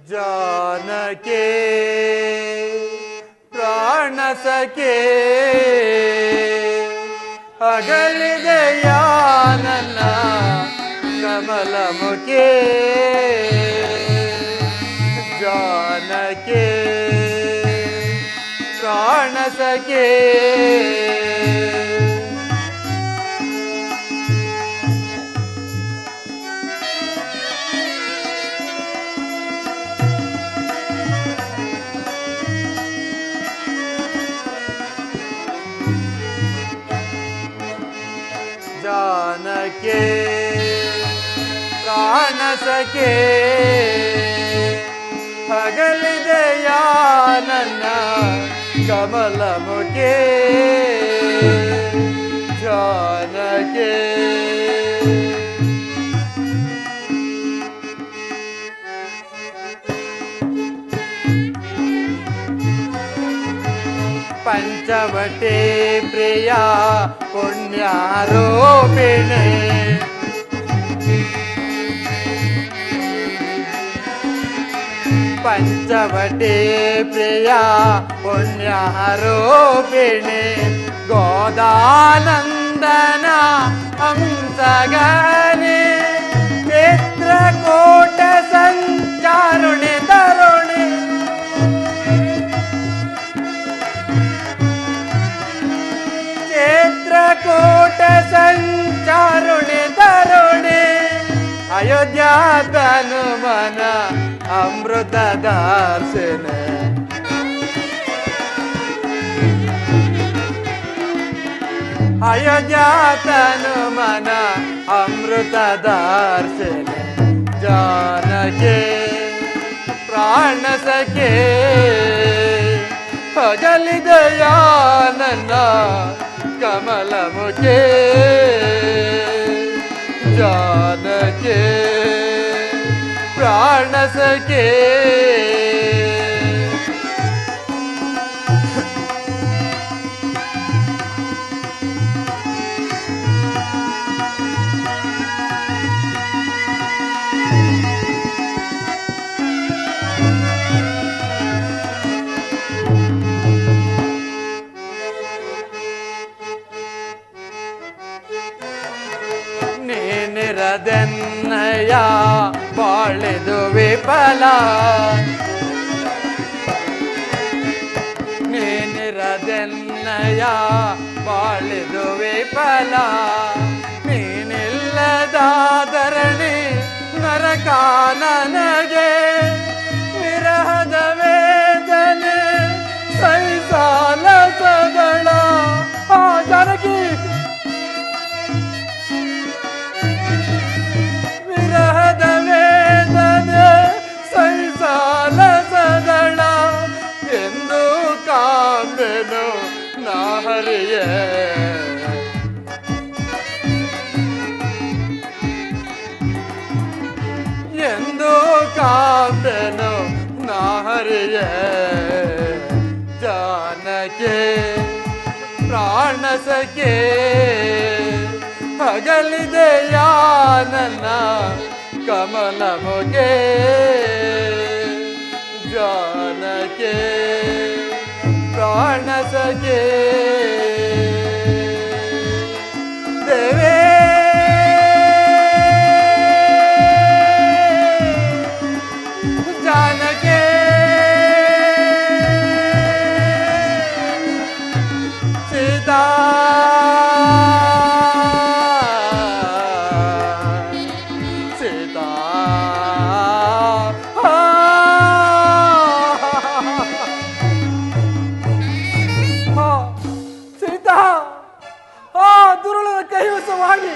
जानके प्राण सके अगलिदೆಯಾ ನನ್ನ ಕಮಲ ಮುಖೆ जानके प्राण सके जानके प्राण सके ಹಗಲಿದೆಯಾ ನನ್ನ ಕಮಲ ಮುಖೆ जानके पंचवटे प्रिया पुण्यारोपिणे पंचवटे प्रिया पुण्यारोपिणे गोदानंदन हंसगने चित्रकूट संचारुणे तरुणे चित्रकूट संचारुणे तरुणे अयोध्या तनु मन अमृत दर्शन अयोध्या तनु मन अमृत दर्शन जानके प्राण सके हगलिदೆಯಾ ನನ್ನ कमल मुखे जानके प्राण सके ನೀನಿರದೆನ್ನಯ ಬಾಳೆದು ವಿಫಲ ನೀನಿರದೆನ್ನಯ ಬಾಳೆದು ವಿಫಲ ನೀನಿಲ್ಲದಾದರಣಿ ನರಕ ನನಗೆ ವಿರಹದ ವೇದನೆ ಸೈಸಾಲಸಗಳ ಆ ಜನಕಿ ವಿರಹದ ವೇದನೆ ಸೈಸಾಲಸಗಳ ಎಂದು ಕಾಂಬೆನು ನಾ ಹರಿಯೇ ಎಂದು ಕಾಂಬೆನು ನಾ ಹರಿಯೇ जानके प्राण सके ಹಗಲಿದೆಯಾ ನನ್ನ ಕಮಲ ಮುಖೆ जानके प्राण सके देवे जानके सीता सीता सीता ದುರುಳನ ಕೈವಸವಾಗಿ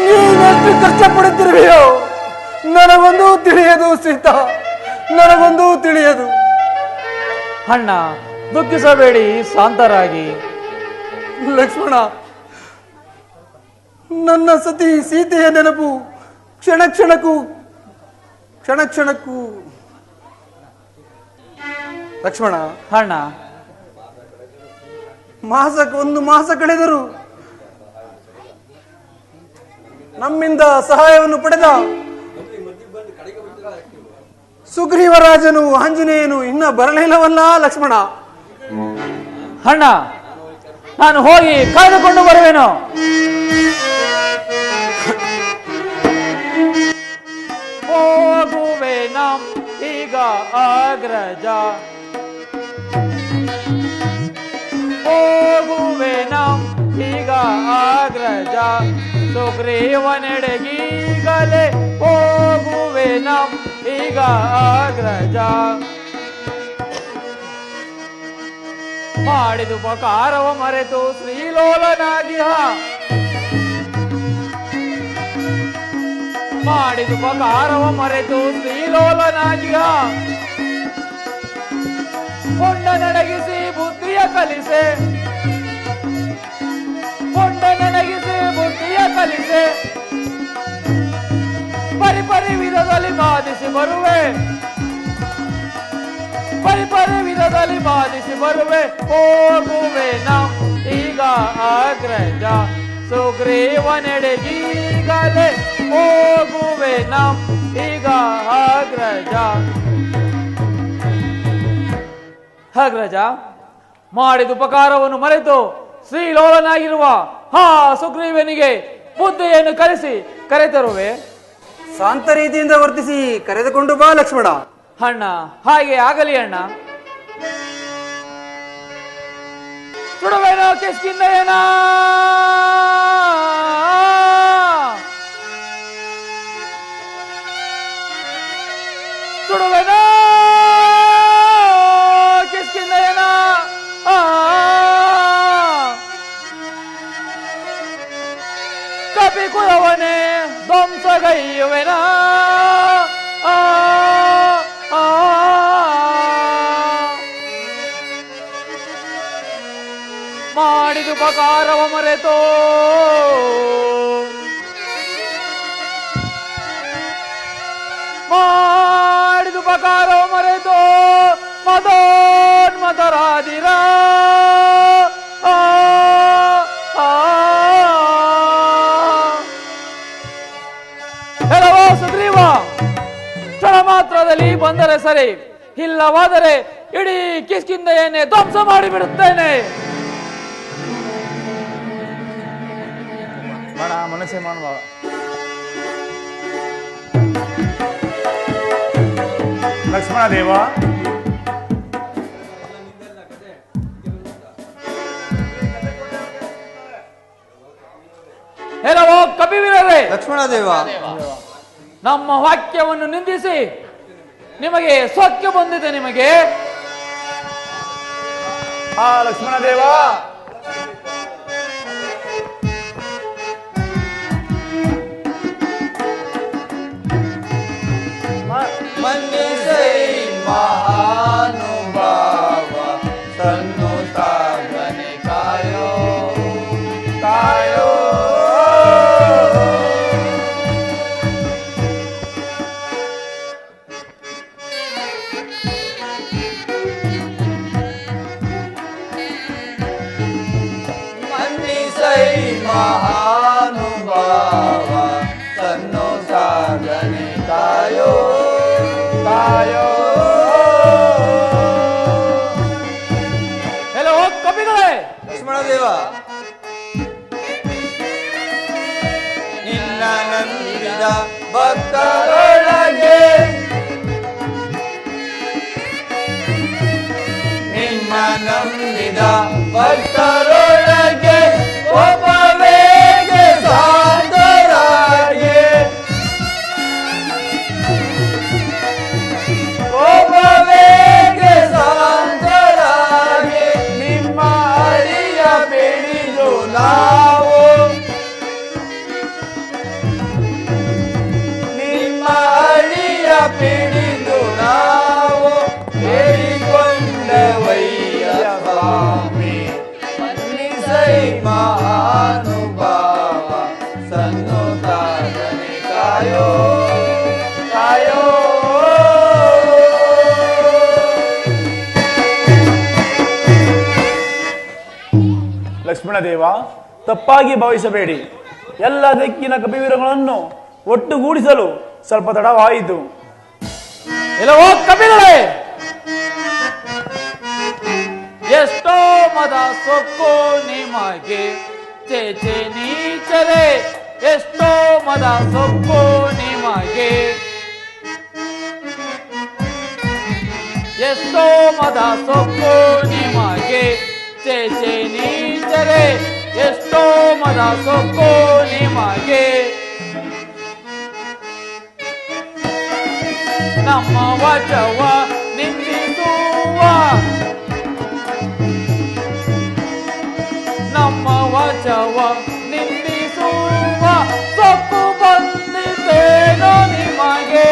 ನೀನೆಷ್ಟು ಕಷ್ಟಪಡುತ್ತಿರುವೆಯೋ ನನಗೊಂದು ತಿಳಿಯದು ಸೀತಾ, ನನಗೊಂದು ತಿಳಿಯದು. ಅಣ್ಣ ದುಃಖಿಸಬೇಡಿ, ಶಾಂತರಾಗಿ. ಲಕ್ಷ್ಮಣ, ನನ್ನ ಸತಿ ಸೀತೆಯ ನೆನಪು ಕ್ಷಣ ಕ್ಷಣಕ್ಕೂ ಲಕ್ಷ್ಮಣ. ಅಣ್ಣ, ಒಂದು ಮಾಸ ಕಳೆದರು ನಮ್ಮಿಂದ ಸಹಾಯವನ್ನು ಪಡೆದ ಸುಗ್ರೀವರಾಜನು ಆಂಜನೇಯನು ಇನ್ನ ಬರಲಿಲ್ಲವಲ್ಲ ಲಕ್ಷ್ಮಣ. ಅಣ್ಣ, ನಾನು ಹೋಗಿ ಕಾಯ್ದುಕೊಂಡು ಬರುವೆನು. ಹೋಗುವೆನ ಈಗ ಅಗ್ರಜ, ಹೋಗುವೆನ ಈಗ ಅಗ್ರಜ, ಸುಗ್ರೀವನೆಡೆಗೀಗಲೇ ಹೋಗುವೆನ ಈಗ ಅಗ್ರಜ. ಮಾಡಿದ ಉಪಕಾರವ ಮರೆತು ಶ್ರೀಲೋಲನಾಗಿಹ, ಮಾಡಿದ ಉಪಕಾರವ ಮರೆತು ಶ್ರೀಲೋಲನಾಗಿಹ, ಕೊಂಡ ನಡಗಿಸಿ ಬುದ್ಧಿಯ ಕಲಿಸೆ, ಕೊಂಡ ನಡಗಿಸಿ ಬುದ್ಧಿಯ ಕಲಿಸೆ, ಪರಿಪರಿ ವಿಧದಲ್ಲಿ ಬಾಧಿಸಿ ಬರುವೆ, ಪರಿಪರಿ ವಿಧದಲ್ಲಿ ಬಾಧಿಸಿ ಬರುವೆ. ಹೋಗುವೆನ ಈಗ ಅಗ್ರಜ, ಸುಗ್ರೀವನೆಡೆಗೀಗಲೇ ಹೋಗುವೆನ ಈಗ ಅಗ್ರಜ. ಅಗ್ರಜ, ಮಾಡಿದ ಉಪಕಾರವನ್ನು ಮರೆತು ಶ್ರೀಲೋಲನಾಗಿರುವ ಹಾ ಸುಗ್ರೀವನಿಗೆ ಬುದ್ಧಿಯನ್ನು ಕಲಿಸಿ ಕರೆತರುವೆ. ಶಾಂತ ರೀತಿಯಿಂದ ವರ್ತಿಸಿ ಕರೆದುಕೊಂಡು ಬಾ ಲಕ್ಷ್ಮಣ. ಅಣ್ಣ, ಹಾಗೆ ಆಗಲಿ ಅಣ್ಣ. ಸುಡುವೆನೋ ಕಿಷ್ಕಿಂಧೆಯನ, ಸುಡುವೆನೋ ಕಿಷ್ಕಿಂಧೆಯನ, ಕಪಿಕುಲವನೇ ಧ್ವಂಸಗೈಯುವೆನ, ಮಾಡಿದ ಉಪಕಾರವ ಮರೆತೋ, ಮಾಡಿದ ಉಪಕಾರವ ಮರೆತೋ ಮದೋನ್ಮತರಾದಿರ. ಹೇಳವೋ ಸುಗ್ರೀವ, ಕ್ಷಣ ಮಾತ್ರದಲ್ಲಿ ಬಂದರೆ ಸರಿ, ಇಲ್ಲವಾದರೆ ಇಡೀ ಕಿಷ್ಕಿಂಧೆಯನ್ನೇ ಧ್ವಂಸ ಮಾಡಿಬಿಡುತ್ತೇನೆ. ಮನಸ್ಸೇ ಮಾಡುವ. ಲಕ್ಷ್ಮಣ ದೇವ, ಹೇಳವೋ ಕಪಿವೀರರೇ, ಲಕ್ಷ್ಮಣ ದೇವ, ನಮ್ಮ ವಾಕ್ಯವನ್ನು ನಿಂದಿಸಿ ನಿಮಗೆ ಸೌಖ್ಯ ಬಂದಿದೆ. ನಿಮಗೆ ಲಕ್ಷ್ಮಣ ದೇವ, ಮನ್ನಿಸೈ ಮಹಾನುಭಾವ ತನ್ನು ಸಾಧನೆ ಕಾಯೋ ಕಾಯೋ. ಮನ್ನಿಸೈ ಮಹಾನುಭಾವ ತನ್ನು ಸಾಧನೆ ಕಾಯೋ ಕಾಯೋ. ಹೇಳೋ ಕಪಿಗಳೇ, ಲಕ್ಷ್ಮಣ ದೇವ, ನಿನ್ನ ನಂಬಿದ ಭಕ್ತರೊಳಗೆ, ನಿನ್ನ ನಂಬಿದ ಭಕ್ತರೊಳಗೆ ಒಬ್ಬವೇಗೆ ಸಾಧರಾಗೆ, ಒಬ್ಬವೇಗೆ ಸಾಧರಾಗೆ ನಿಮ್ಮ ಅಡಿಯ ಬಿಡಿದು ನಾವು, ನಿಮ್ಮ ಅಡಿಯ ಬಿಡಿದು ನಾವು ಹೇಳಿಕೊಂಡವಯ್ಯ ಸ್ವಾಮಿ. ಮನ್ನಿಸೈ ಮಹಾನುಭಾವ ಸನ್ನು ಸಾಧನೆ ಕಾಯೋ ಕಾಯೋ. ಲಕ್ಷ್ಮಣ ದೇವ, ತಪ್ಪಾಗಿ ಭಾವಿಸಬೇಡಿ. ಎಲ್ಲ ದಿಕ್ಕಿನ ಕಪಿವೀರಗಳನ್ನು ಒಟ್ಟುಗೂಡಿಸಲು ಸ್ವಲ್ಪ ತಡವಾಯಿತು. ಇಲ್ಲವೋ ಕಪಿಗಳೇ, ಎಷ್ಟೋ ಮದ ಸೊಕ್ಕು ನಿಮಗೆ ಚೇಚೆ ನೀಚರೆ, ಎಷ್ಟೋ ಮದ ಸೊಕ್ಕು ನಿಮಗೆ, ಎಷ್ಟೋ ಮದ ಸೊಕ್ಕು ನಿಮಗೆ ಚೇಚೆ ನೀಚರೆ, ಎಷ್ಟೋ ಮದ ಸೊಕ್ಕು ನಿಮಗೆ. ನಮ್ಮ ವಚವ ನಿಂದಿಸುವ, ನಮ್ಮ ವಚವ ನಿಂದಿಸುವ ಸೊಕ್ಕು ಬಂದಿದ್ದೇನೋ ನಿಮಗೆ,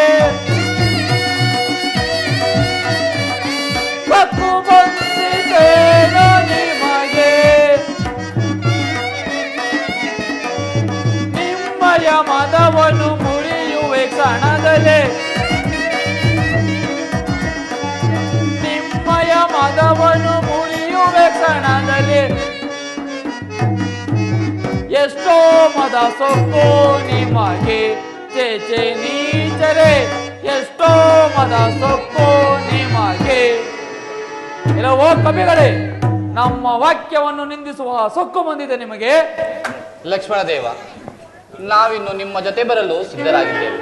ಸೊಕ್ಕು ಬಂದಿದ್ದೇನೋ ನಿಮಗೆ. ನಿಮ್ಮಯ ಮದವನ್ನು ಮುರಿಯುವೆ ಕ್ಷಣದಲ್ಲೇ, ನಿಮ್ಮಯ ಮದವನ್ನು ಮುರಿಯುವೆ ಕ್ಷಣದಲ್ಲಿ. ಎಷ್ಟೋ ಮದ ಸೊಕ್ಕು ನಿಮಗೆ ಚೇಚೆ ನೀಚರೆ, ಎಷ್ಟೋ ಮದ ಸೊಕ್ಕು ನಿಮಗೆ. ಇಲ್ಲವೋ ಕವಿಗಳೇ, ನಮ್ಮ ವಾಕ್ಯವನ್ನು ನಿಂದಿಸುವ ಸೊಕ್ಕು ಬಂದಿದೆ ನಿಮಗೆ. ಲಕ್ಷ್ಮಣ ದೇವ, ನಾವಿನ್ನು ನಿಮ್ಮ ಜೊತೆ ಬರಲು ಸಿದ್ಧರಾಗಿದ್ದೇವೆ,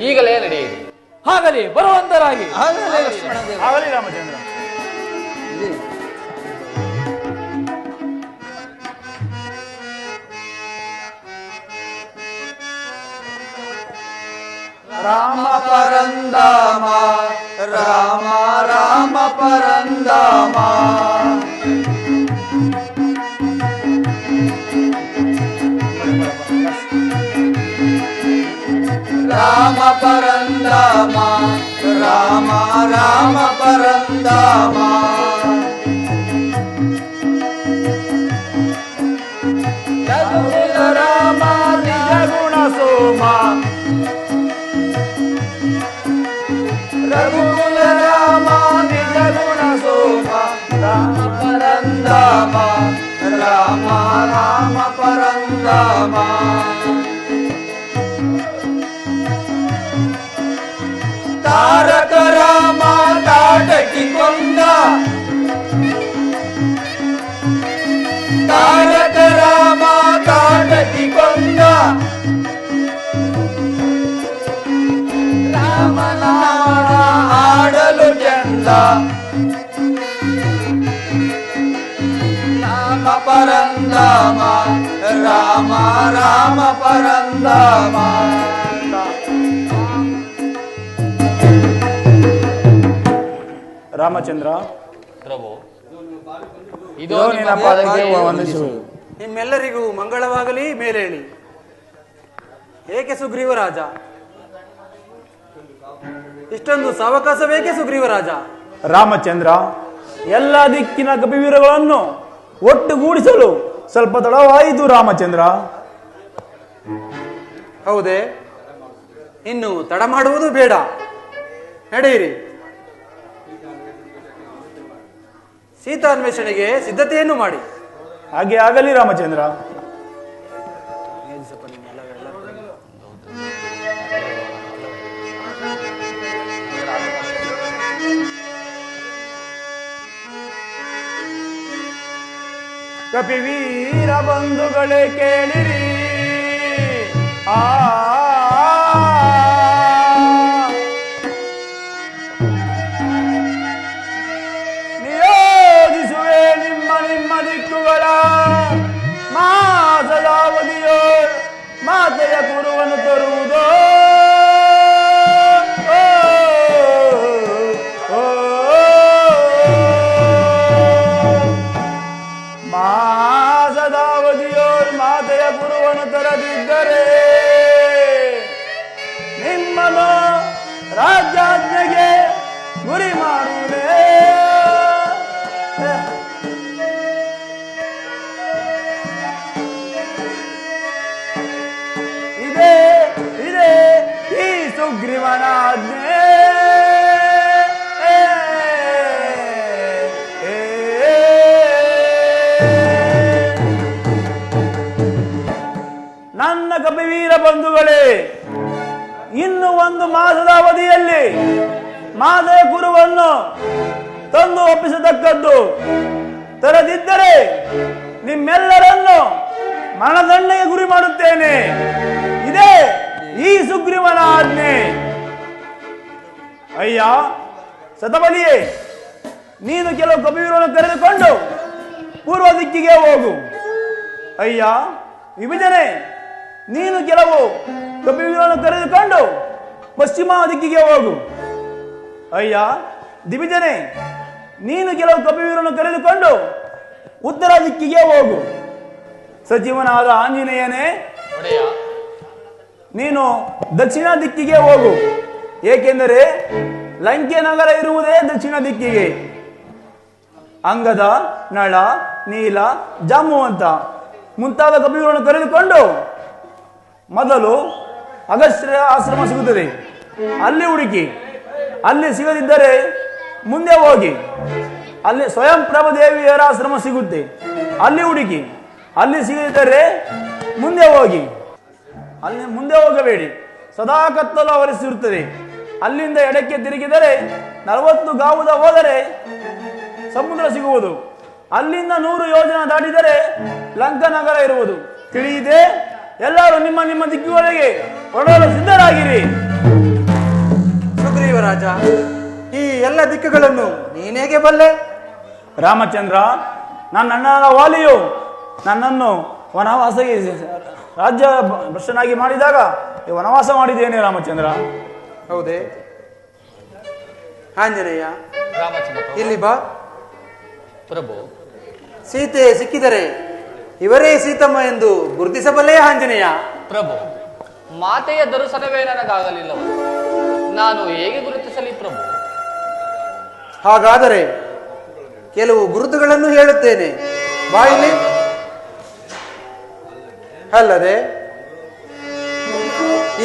ಈಗಲೇ ನಡೆಯಿರಿ. ಹಾಗಲಿ, ಬರುವಂತರಾಗಿ. ಆಗಲಿ ರಾಮಚಂದ್ರ. ರಾಮ ಪರಂದಾಮ, ರಾಮ ರಾಮ ಪರಂದಾಮ, ರಾಮ ಪರಂದಾಮ, ರಾಮ ರಾಮ ಪರಂದಾಮ. ರಾಮ ನಿಜ ಗುಣ ಸೋಮ, ರಘುಕುಲ ರಾಮ ನಿಜ ಗುಣ ಸೋಮ, ರಾಮ ಪರಂದಾಮ, ರಾಮ ರಾಮ ಪರಂದಾಮ. ತಾರಕ ರಾಮ ತಾಟಕಿ ಕೊಂದ, ತಾರಕ ರಾಮ ತಾಟಕಿ ಕೊಂದ, ರಾಮನ ಆಡಲು ಚಂದ, ರಾಮ ಪರಂದಾಮ, ರಾಮ ರಾಮ ಪರಂದಾಮ. ರಾಮಚಂದ್ರ, ಪ್ರಭು, ಇದೋ ನಿನ್ನ ಪಾದಕ್ಕೆ ವಂದಿಸುವೆ. ನಿಮ್ಮೆಲ್ಲರಿಗೂ ಮಂಗಳವಾಗಲಿ. ಮೇಲೇಳಿ. ಏಕೆ ಸುಗ್ರೀವರಾಜ, ಇಷ್ಟೊಂದು ಸಾವಕಾಶವೇಕೆ ಸುಗ್ರೀವರಾಜ? ರಾಮಚಂದ್ರ, ಎಲ್ಲ ದಿಕ್ಕಿನ ಕಪಿವೀರಗಳನ್ನು ಒಟ್ಟುಗೂಡಿಸಲು ಸ್ವಲ್ಪ ತಡವಾಯಿತು ರಾಮಚಂದ್ರ. ಹೌದೇ? ಇನ್ನು ತಡ ಮಾಡುವುದು ಬೇಡ, ನಡೆಯಿರಿ. ಸೀತಾನ್ವೇಷಣೆಗೆ ಸಿದ್ಧತೆಯನ್ನು ಮಾಡಿ. ಹಾಗೆ ಆಗಲಿ ರಾಮಚಂದ್ರ. ಕಪಿವೀರ ಬಂಧುಗಳೇ ಕೇಳಿರಿ, ಆ ನಿಯೋಜಿಸುವೆ ನಿಮ್ಮ ನಿಮ್ಮ ದಿಕ್ಕುಗಳ ಮಾಸದಾವಧಿಯೋ ಮಾತೆಯ ಕುರುವನ್ನು ತರುವುದೋ. ಮಾಸದಾವಧಿಯೋರ್ ಮಾತೆಯ ಗುರುವನ್ನು ತರದಿದ್ದರೆ ನಿಮ್ಮನ್ನು ರಾಜ್ಯಾಜ್ಞೆಗೆ ಗುರಿ ಮಾಡುವುದೇ. ಇದೇ ಇದೇ ಈ ಸುಗ್ರೀವನ ಆಜ್ಞೆ. ನನ್ನ ಕಪಿವೀರ ಬಂಧುಗಳೇ, ಇನ್ನು ಒಂದು ಮಾಸದ ಅವಧಿಯಲ್ಲಿ ಮಾತೆಯ ಗುರುವನ್ನು ತಂದು ಒಪ್ಪಿಸತಕ್ಕದ್ದು. ತರದಿದ್ದರೆ ನಿಮ್ಮೆಲ್ಲರನ್ನು ಮರಣದಂಡನೆಗೆ ಗುರಿ ಮಾಡುತ್ತೇನೆ. ಇದೇ ಈ ಸುಗ್ರೀವನ ಆಜ್ಞೆ. ಅಯ್ಯ ಶತಪದಿಯೇ, ನೀನು ಕೆಲವು ಕಪಿವೀರರನ್ನು ಕರೆದುಕೊಂಡು ಪೂರ್ವ ದಿಕ್ಕಿಗೆ ಹೋಗು. ಅಯ್ಯ ವಿಭಜನೆ, ನೀನು ಕೆಲವು ಕಪಿವೀರರನ್ನು ಕರೆದುಕೊಂಡು ಪಶ್ಚಿಮ ದಿಕ್ಕಿಗೆ ಹೋಗು. ಅಯ್ಯ ದಿವಿಜನೆ, ನೀನು ಕೆಲವು ಕಪಿವೀರರನ್ನು ಕರೆದುಕೊಂಡು ಉತ್ತರ ದಿಕ್ಕಿಗೆ ಹೋಗು. ಸಚಿವನಾದ ಆಂಜನೇಯನೇ, ಒಡೆಯ, ನೀನು ದಕ್ಷಿಣ ದಿಕ್ಕಿಗೆ ಹೋಗು. ಏಕೆಂದರೆ ಲಂಕೆ ನಗರ ಇರುವುದೇ ದಕ್ಷಿಣ ದಿಕ್ಕಿಗೆ. ಅಂಗದ, ನಳ, ನೀಲ, ಜಾಂಬುವಂತ ಮುಂತಾದ ಕಪಿಗಳನ್ನು ಕರೆದುಕೊಂಡು ಮೊದಲು ಅಗಸ್ತ್ಯ ಆಶ್ರಮ ಸಿಗುತ್ತದೆ, ಅಲ್ಲಿ ಹುಡುಕಿ. ಅಲ್ಲಿ ಸಿಗದಿದ್ದರೆ ಮುಂದೆ ಹೋಗಿ, ಅಲ್ಲಿ ಸ್ವಯಂ ಪ್ರಭದೇವಿಯರ ಆಶ್ರಮ ಸಿಗುತ್ತೆ, ಅಲ್ಲಿ ಹುಡುಕಿ. ಅಲ್ಲಿ ಸಿಗದಿದ್ದರೆ ಮುಂದೆ ಹೋಗಿ. ಅಲ್ಲಿ ಮುಂದೆ ಹೋಗಬೇಡಿ, ಸದಾ ಕತ್ತಲು ಆವರಿಸಿರುತ್ತದೆ. ಅಲ್ಲಿಂದ ಎಡಕ್ಕೆ ತಿರುಗಿದರೆ 40 ಗಾವುದ ಹೋದರೆ ಸಮುದ್ರ ಸಿಗುವುದು. ಅಲ್ಲಿಂದ 100 ಯೋಜನ ದಾಟಿದರೆ ಲಂಕಾನಗರ ಇರುವುದು. ತಿಳಿಯಿದೆ? ಎಲ್ಲರೂ ನಿಮ್ಮ ನಿಮ್ಮ ದಿಕ್ಕುಗಳಿಗೆ ಹೊರಡಲು ಸಿದ್ಧರಾಗಿರಿ. ಸುಗ್ರೀವರಾಜ, ಈ ಎಲ್ಲ ದಿಕ್ಕುಗಳನ್ನು ನೀನೇಗೆ ಬಲ್ಲೆ? ರಾಮಚಂದ್ರ, ನನ್ನ ಅಣ್ಣನ ವಾಲಿಯು ನನ್ನನ್ನು ವನವಾಸಕ್ಕೆ ರಾಜ್ಯ ಭ್ರಷ್ಟನಾಗಿ ಮಾಡಿದಾಗ ವನವಾಸ ಮಾಡಿದ್ದೇನೆ ರಾಮಚಂದ್ರ. ಹೌದೇ? ಆಂಜನೇಯ, ರಾಮಚಂದ್ರ ಪ್ರಭು. ಇಲ್ಲಿ ಬಾ. ಪ್ರಭು, ಸೀತೆ ಸಿಕ್ಕಿದರೆ ಇವರೇ ಸೀತಮ್ಮ ಎಂದು ಗುರುತಿಸಬಲ್ಲೇ ಆಂಜನೇಯ? ಪ್ರಭು, ಮಾತೆಯ ದರ್ಶನವೇ ನನಗಾಗಲಿಲ್ಲವ, ನಾನು ಹೇಗೆ ಗುರುತಿಸಲಿ ಪ್ರಭು? ಹಾಗಾದರೆ ಕೆಲವು ಗುರುತುಗಳನ್ನು ಹೇಳುತ್ತೇನೆ, ಬಾಯಿಲಿ. ಅಲ್ಲದೆ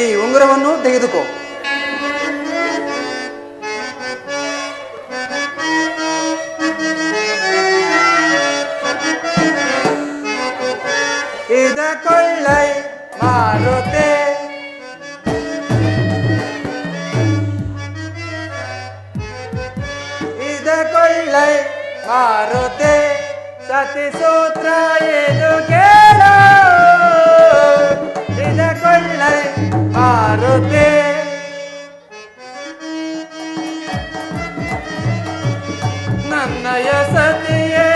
ಈ ಉಂಗುರವನ್ನು ತೆಗೆದುಕೋ. ಇದ ಕೊಳ್ಳೈ ಮಾರುತೆ, ಇದ ಕೊಳ್ಳೈ ಮಾರುತೆ, ಸತಿ ಸೂತ್ರ ಇದು ಕೇಳೋ. ಇದ ಕೊಳ್ಳೈ ಮಾರುತೆ, ನನ್ನಯ ಸತಿಯೇ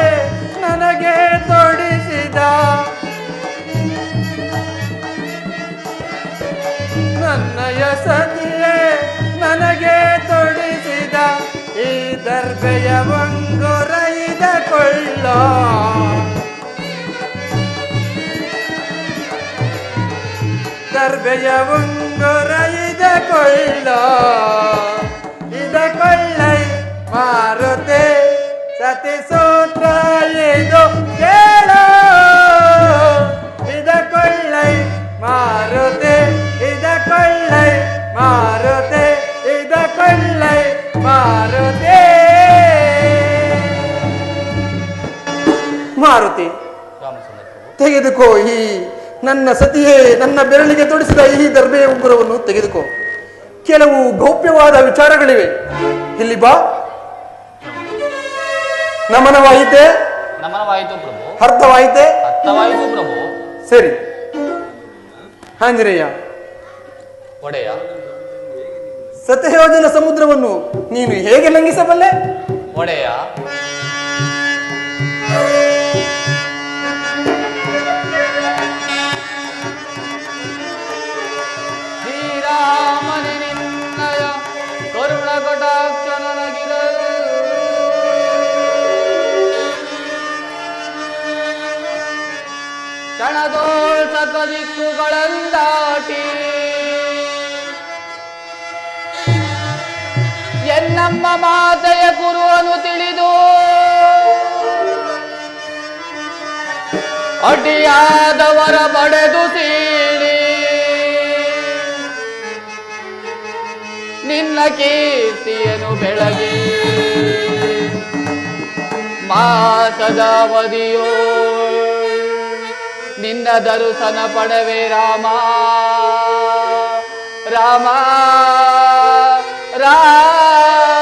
ನನಗೆ ತೊಡಿಸಿದ, ನನ್ನಯ ಸತಿಯೇ ನನಗೆ ತೊಡಿಸಿದ ಈ ದರ್ಬೆಯ ಉಂಗುರ ಇದ ಕೊಳ್ಳೋ. ದರ್ಬೆಯ ಉಂಗುರ ಇದ ಕೊಳ್ಳೋ. ಇದ ಕೊಳ್ಳೈ ಮಾರುತೆ, ಸತಿ ಸೂತ್ರ ಇದು ಕೇಳೋ. ಇದ ಕೊಳ್ಳೈ ಮಾರುತೆ, ಇದ ಕೊಳ್ಳೈ ಮಾರುತೆ, ಇದ ಕೊಳ್ಳೈ ಮಾರುತೆ. ಮಾರುತಿ, ರಾಮಚಂದ್ರ ಪ್ರಭು. ತೆಗೆದುಕೋ ಈ ನನ್ನ ಸತಿಯೇ ನನ್ನ ಬೆರಳಿಗೆ ತೊಡಿಸಿದ ಈ ದರ್ಬೆಯ ಉಂಗುರವನ್ನು ತೆಗೆದುಕೋ. ಕೆಲವು ಗೌಪ್ಯವಾದ ವಿಚಾರಗಳಿವೆ, ಇಲ್ಲಿ ಬಾ. ನಮನವಾಯಿತೆ? ನಮನವಾಯಿತು ಪ್ರಭು. ಅರ್ಥವಾಯಿತೆ? ಅರ್ಥವಾಯಿತು ಪ್ರಭು. ಸರಿ. ಆಂಜನೇಯ, ಒಡೆಯ, ಸತಯೋಜನ ಸಮುದ್ರವನ್ನು ನೀನು ಹೇಗೆ ಲಂಘಿಸಬಲ್ಲೆ? ಒಡೆಯ, ಶ್ರೀರಾಮನೆ ನಿನ್ನಯ ಕರುಣ ಕಟಾಕ್ಷ ನನಗಿರಲು, ಕ್ಷಣದೋಷಕ ದಿಕ್ಕುಗಳಂದಾಟಿ ಎನ್ನಮ್ಮ ಮಾತೆಯ ಗುರುವನ್ನು ತಿಳಿದು ಅಡ್ಡಿಯಾದವರ ಪಡೆದು ಸೀಳಿ ನಿನ್ನ ಕೀರ್ತಿಯನ್ನು ಬೆಳಗಿ ಮಾಸದ ಅವಧಿಯೋ ನಿನ್ನ ದರುಸನ ಪಡವೆ ರಾಮ ರಾಮ ರಾಮ.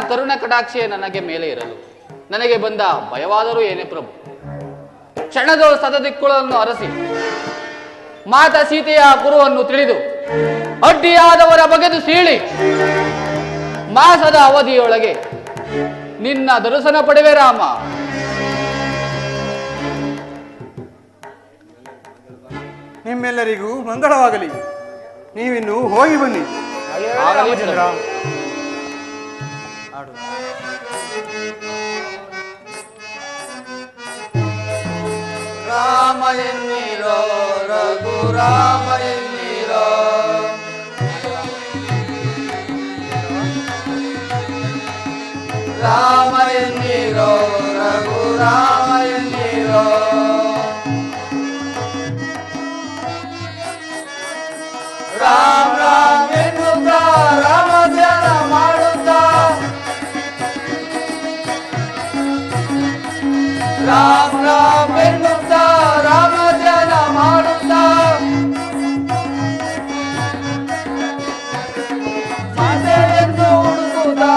ಕರುಣ ಕಟಾಕ್ಷೆ ನನಗೆ ಮೇಲೆ ಇರಲು ನನಗೆ ಬಂದ ಭಯವಾದರೂ ಏನೇ ಪ್ರಭು. ಕ್ಷಣದ ಸತದಿಕ್ಕುಗಳನ್ನು ಅರಸಿ ಮಾತಾ ಸೀತೆಯ ಕುರುವನ್ನು ತಿಳಿದು ಅಡ್ಡಿಯಾದವರ ಬಗೆದು ಸೀಳಿ ಮಾಸದ ಅವಧಿಯೊಳಗೆ ನಿನ್ನ ದರ್ಶನ ಪಡೆವೆ ರಾಮ. ನಿಮ್ಮೆಲ್ಲರಿಗೂ ಮಂಗಳವಾಗಲಿ. ನೀವಿನ್ನು ಹೋಗಿ ಬನ್ನಿ. ಆಗಲಿ ಪ್ರಭು. ರಾಮ ಎನ್ನಿರೋ ರಘು ರಾಮ ಎನ್ನಿರೋ ರಾಮ ಎನ್ನಿರೋ ರಘು ರಾಮ ಎನ್ನಿರೋ ರಾಮ ರಾಮ ಎನ್ನುತ್ತಾ ರಾಮ ಧ್ಯಾನ ಮಾಡುತ್ತಾ ರಾಮ ರಾಮ ಎನ್ನುತ್ತಾ ರಾಮ ಧ್ಯಾನ ಮಾಡುತ್ತಾ ಮಾತೆಯನ್ನು ಹುಡುಕುತ್ತಾ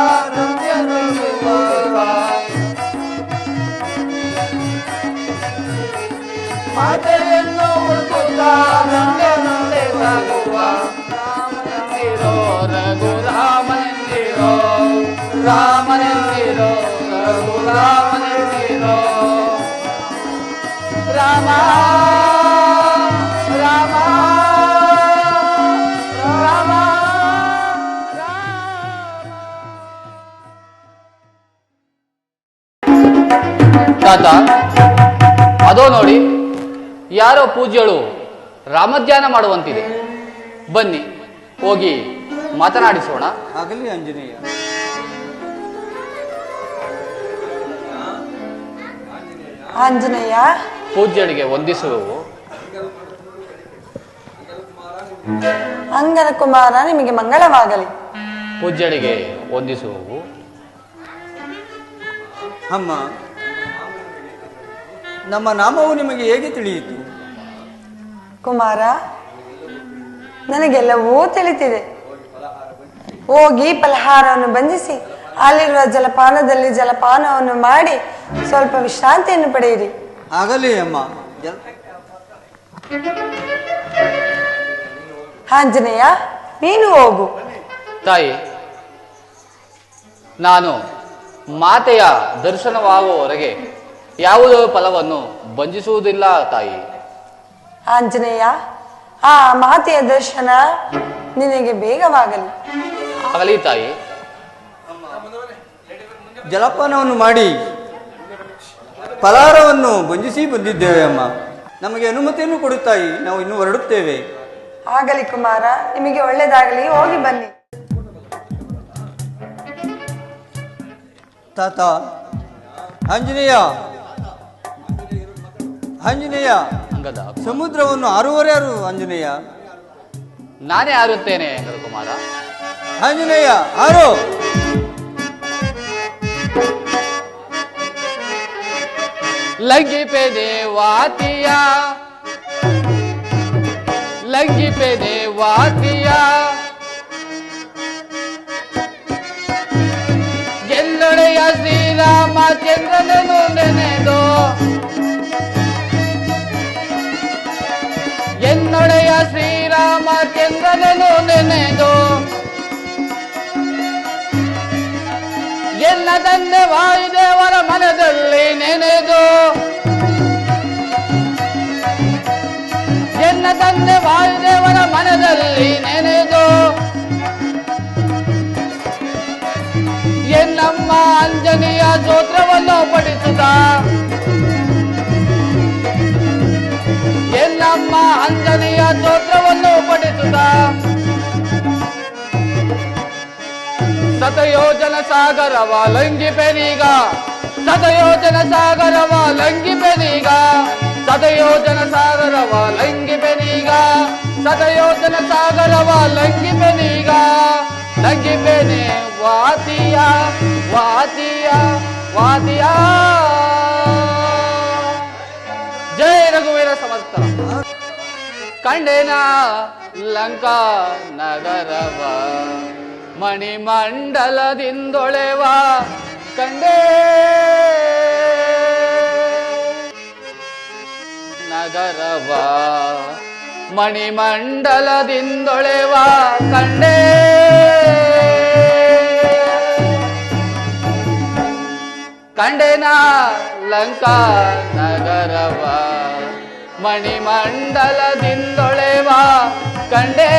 ಮಾತೆಯನ್ನು ಹುಡುಕುತ್ತಾ ನಂದೆ ಸಾಗುವ ರಾಮನೆಂದಿರೋ ರಘು ರಾಮನೆಂದಿರೋ ರಾಮನೆಂದಿರೋ ರಘು ರಾಮನೆಂದಿರೋ ರಾಮ ರಾಮ ರಾಮ ತಾತ, ಅದೋ ನೋಡಿ, ಯಾರೋ ಪೂಜ್ಯಳು ರಾಮಧ್ಯಾನ ಮಾಡುವಂತಿದೆ. ಬನ್ನಿ ಹೋಗಿ ಮಾತನಾಡಿಸೋಣ. ಆಗಲಿ ಆಂಜನೇಯ. ಆಂಜನೇಯ, ಪೂಜ್ಯಳಿಗೆ ವಂದಿಸುವೆವು. ಅಂಗನ ಕುಮಾರ ನಿಮಗೆ ಮಂಗಳವಾಗಲಿ. ಪೂಜ್ಯಳಿಗೆ ವಂದಿಸುವೆವು. ಅಮ್ಮ, ನಮ್ಮ ನಾಮವು ನಿಮಗೆ ಹೇಗೆ ತಿಳಿಯಿತು? ಕುಮಾರ, ನನಗೆಲ್ಲವೂ ತಿಳಿತಿದೆ. ಹೋಗಿ ಫಲಹಾರವನ್ನು ಬಂಧಿಸಿ ಅಲ್ಲಿರುವ ಜಲಪಾನದಲ್ಲಿ ಜಲಪಾನವನ್ನು ಮಾಡಿ ಸ್ವಲ್ಪ ವಿಶ್ರಾಂತಿಯನ್ನು ಪಡೆಯಿರಿ. ಆಗಲಿ ಅಮ್ಮ. ಆಂಜನೇಯ, ನೀನು ಹೋಗು. ತಾಯಿ, ನಾನು ಮಾತೆಯ ದರ್ಶನವಾಗುವವರೆಗೆ ಯಾವುದೋ ಫಲವನ್ನು ಬಂಧಿಸುವುದಿಲ್ಲ ತಾಯಿ. ಆಂಜನೇಯ, ಆ ಮಾತೆಯ ದರ್ಶನ ನಿನಗೆ ಬೇಗವಾಗಲಿ. ಆಗಲಿ ತಾಯಿ. ಜಲಪಾನವನ್ನು ಮಾಡಿ ಫಲಹಾರವನ್ನು ಬಂಧಿಸಿ ಬಂದಿದ್ದೇವೆ ಅಮ್ಮ. ನಮಗೆ ಅನುಮತಿಯನ್ನು ಕೊಡುತ್ತಾಯಿ, ನಾವು ಇನ್ನು ಹೊರಡುತ್ತೇವೆ. ಆಗಲಿ ಕುಮಾರ, ನಿಮಗೆ ಒಳ್ಳೆಯದಾಗಲಿ, ಹೋಗಿ ಬನ್ನಿ. ತಾತ, ಆಂಜನೇಯ ಆಂಜನೇಯ, ಅಂಗದ ಸಮುದ್ರವನ್ನು ಆರುವರ್ಯಾರು ಆಂಜನೇಯ? ನಾನೇ ಆರುತ್ತೇನೆ ಅಂಗದ ಕುಮಾರ. ಆಂಜನೇಯ ಆರು. लगी पे देवातिया, लगी पे देवातिया, ಗೆಲ್ಲೊಡೆಯ ಶ್ರೀರಾಮಚಂದ್ರನನ್ನು ನೆನೆದು, ಎನ್ನೊಡೆಯ ಶ್ರೀರಾಮಚಂದ್ರನನ್ನು ನೆನೆದು, ಎನ್ನ ತಂದೆ ವಾಯುದೇವರ ಮನದಲ್ಲಿ ನೆನೆದು, ಎನ್ನ ತಂದೆ ವಾಯುದೇವರ ಮನದಲ್ಲಿ ನೆನೆದು, ಎನ್ನಮ್ಮ ಅಂಜನೆಯ ಸ್ತೋತ್ರವನ್ನು ಪಠಿಸುತ್ತ, ಎನ್ನಮ್ಮ ಅಂಜನೆಯ ಸ್ತೋತ್ರವನ್ನು ಪಠಿಸುತ್ತ, ಶತಯೋಜನ ಸಾಗರವ ಲಂಘಿಪೆನೀಗ, ಶತಯೋಜನ ಸಾಗರವ ಲಂಘಿಪೆನೀಗ, ಶತಯೋಜನ ಸಾಗರವ ಲಂಘಿಪೆನೀಗ, ಶತಯೋಜನ ಸಾಗರವ ಲಂಘಿಪೆನೀಗ, ಲಂಘಿಪೆನೆ ವಾತಿಯ ವಾತಿಯ ವಾತಿಯ. ಜಯ ರಘುವೀರ ಸಮರ್ಥ. ಕಂಡೆನ ಲಂಕಾ ನಗರವ ಮಣಿಮಂಡಲದಿಂದೊಳೆವ ಕಂಡೇ ನಗರವ ಮಣಿಮಂಡಲದಿಂದೊಳೆವ ಕಂಡೇ ಕಂಡೆನ ಲಂಕಾ ನಗರವ ಮಣಿಮಂಡಲದಿಂದೊಳೆವ ಕಂಡೇ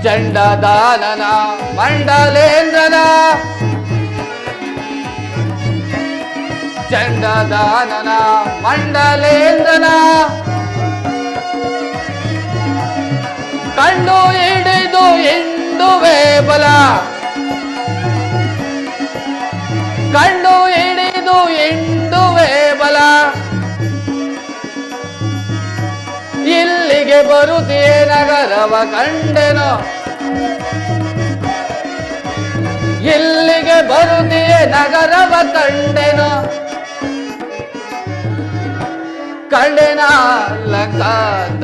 ಚಂಡದಾನನ ಮಂಡಲೇಂದ್ರನ ಚಂಡದಾನನ ಮಂಡಲೇಂದ್ರನ ಕಂಡು ಹಿಡಿದು ಎಂಡುವೆ ಬಲ ಕಂಡು ಹಿಡಿದು ಎಂಡುವೆ ಬಲ ಇಲ್ಲಿಗೆ ಬರುತ್ತೀಯ ನಗರವ ಕಂಡೆನೋ ಇಲ್ಲಿಗೆ ಬರುತ್ತೀಯ ನಗರವ ಕಂಡೆನೋ ಕಂಡೆನ ಲಂಕಾ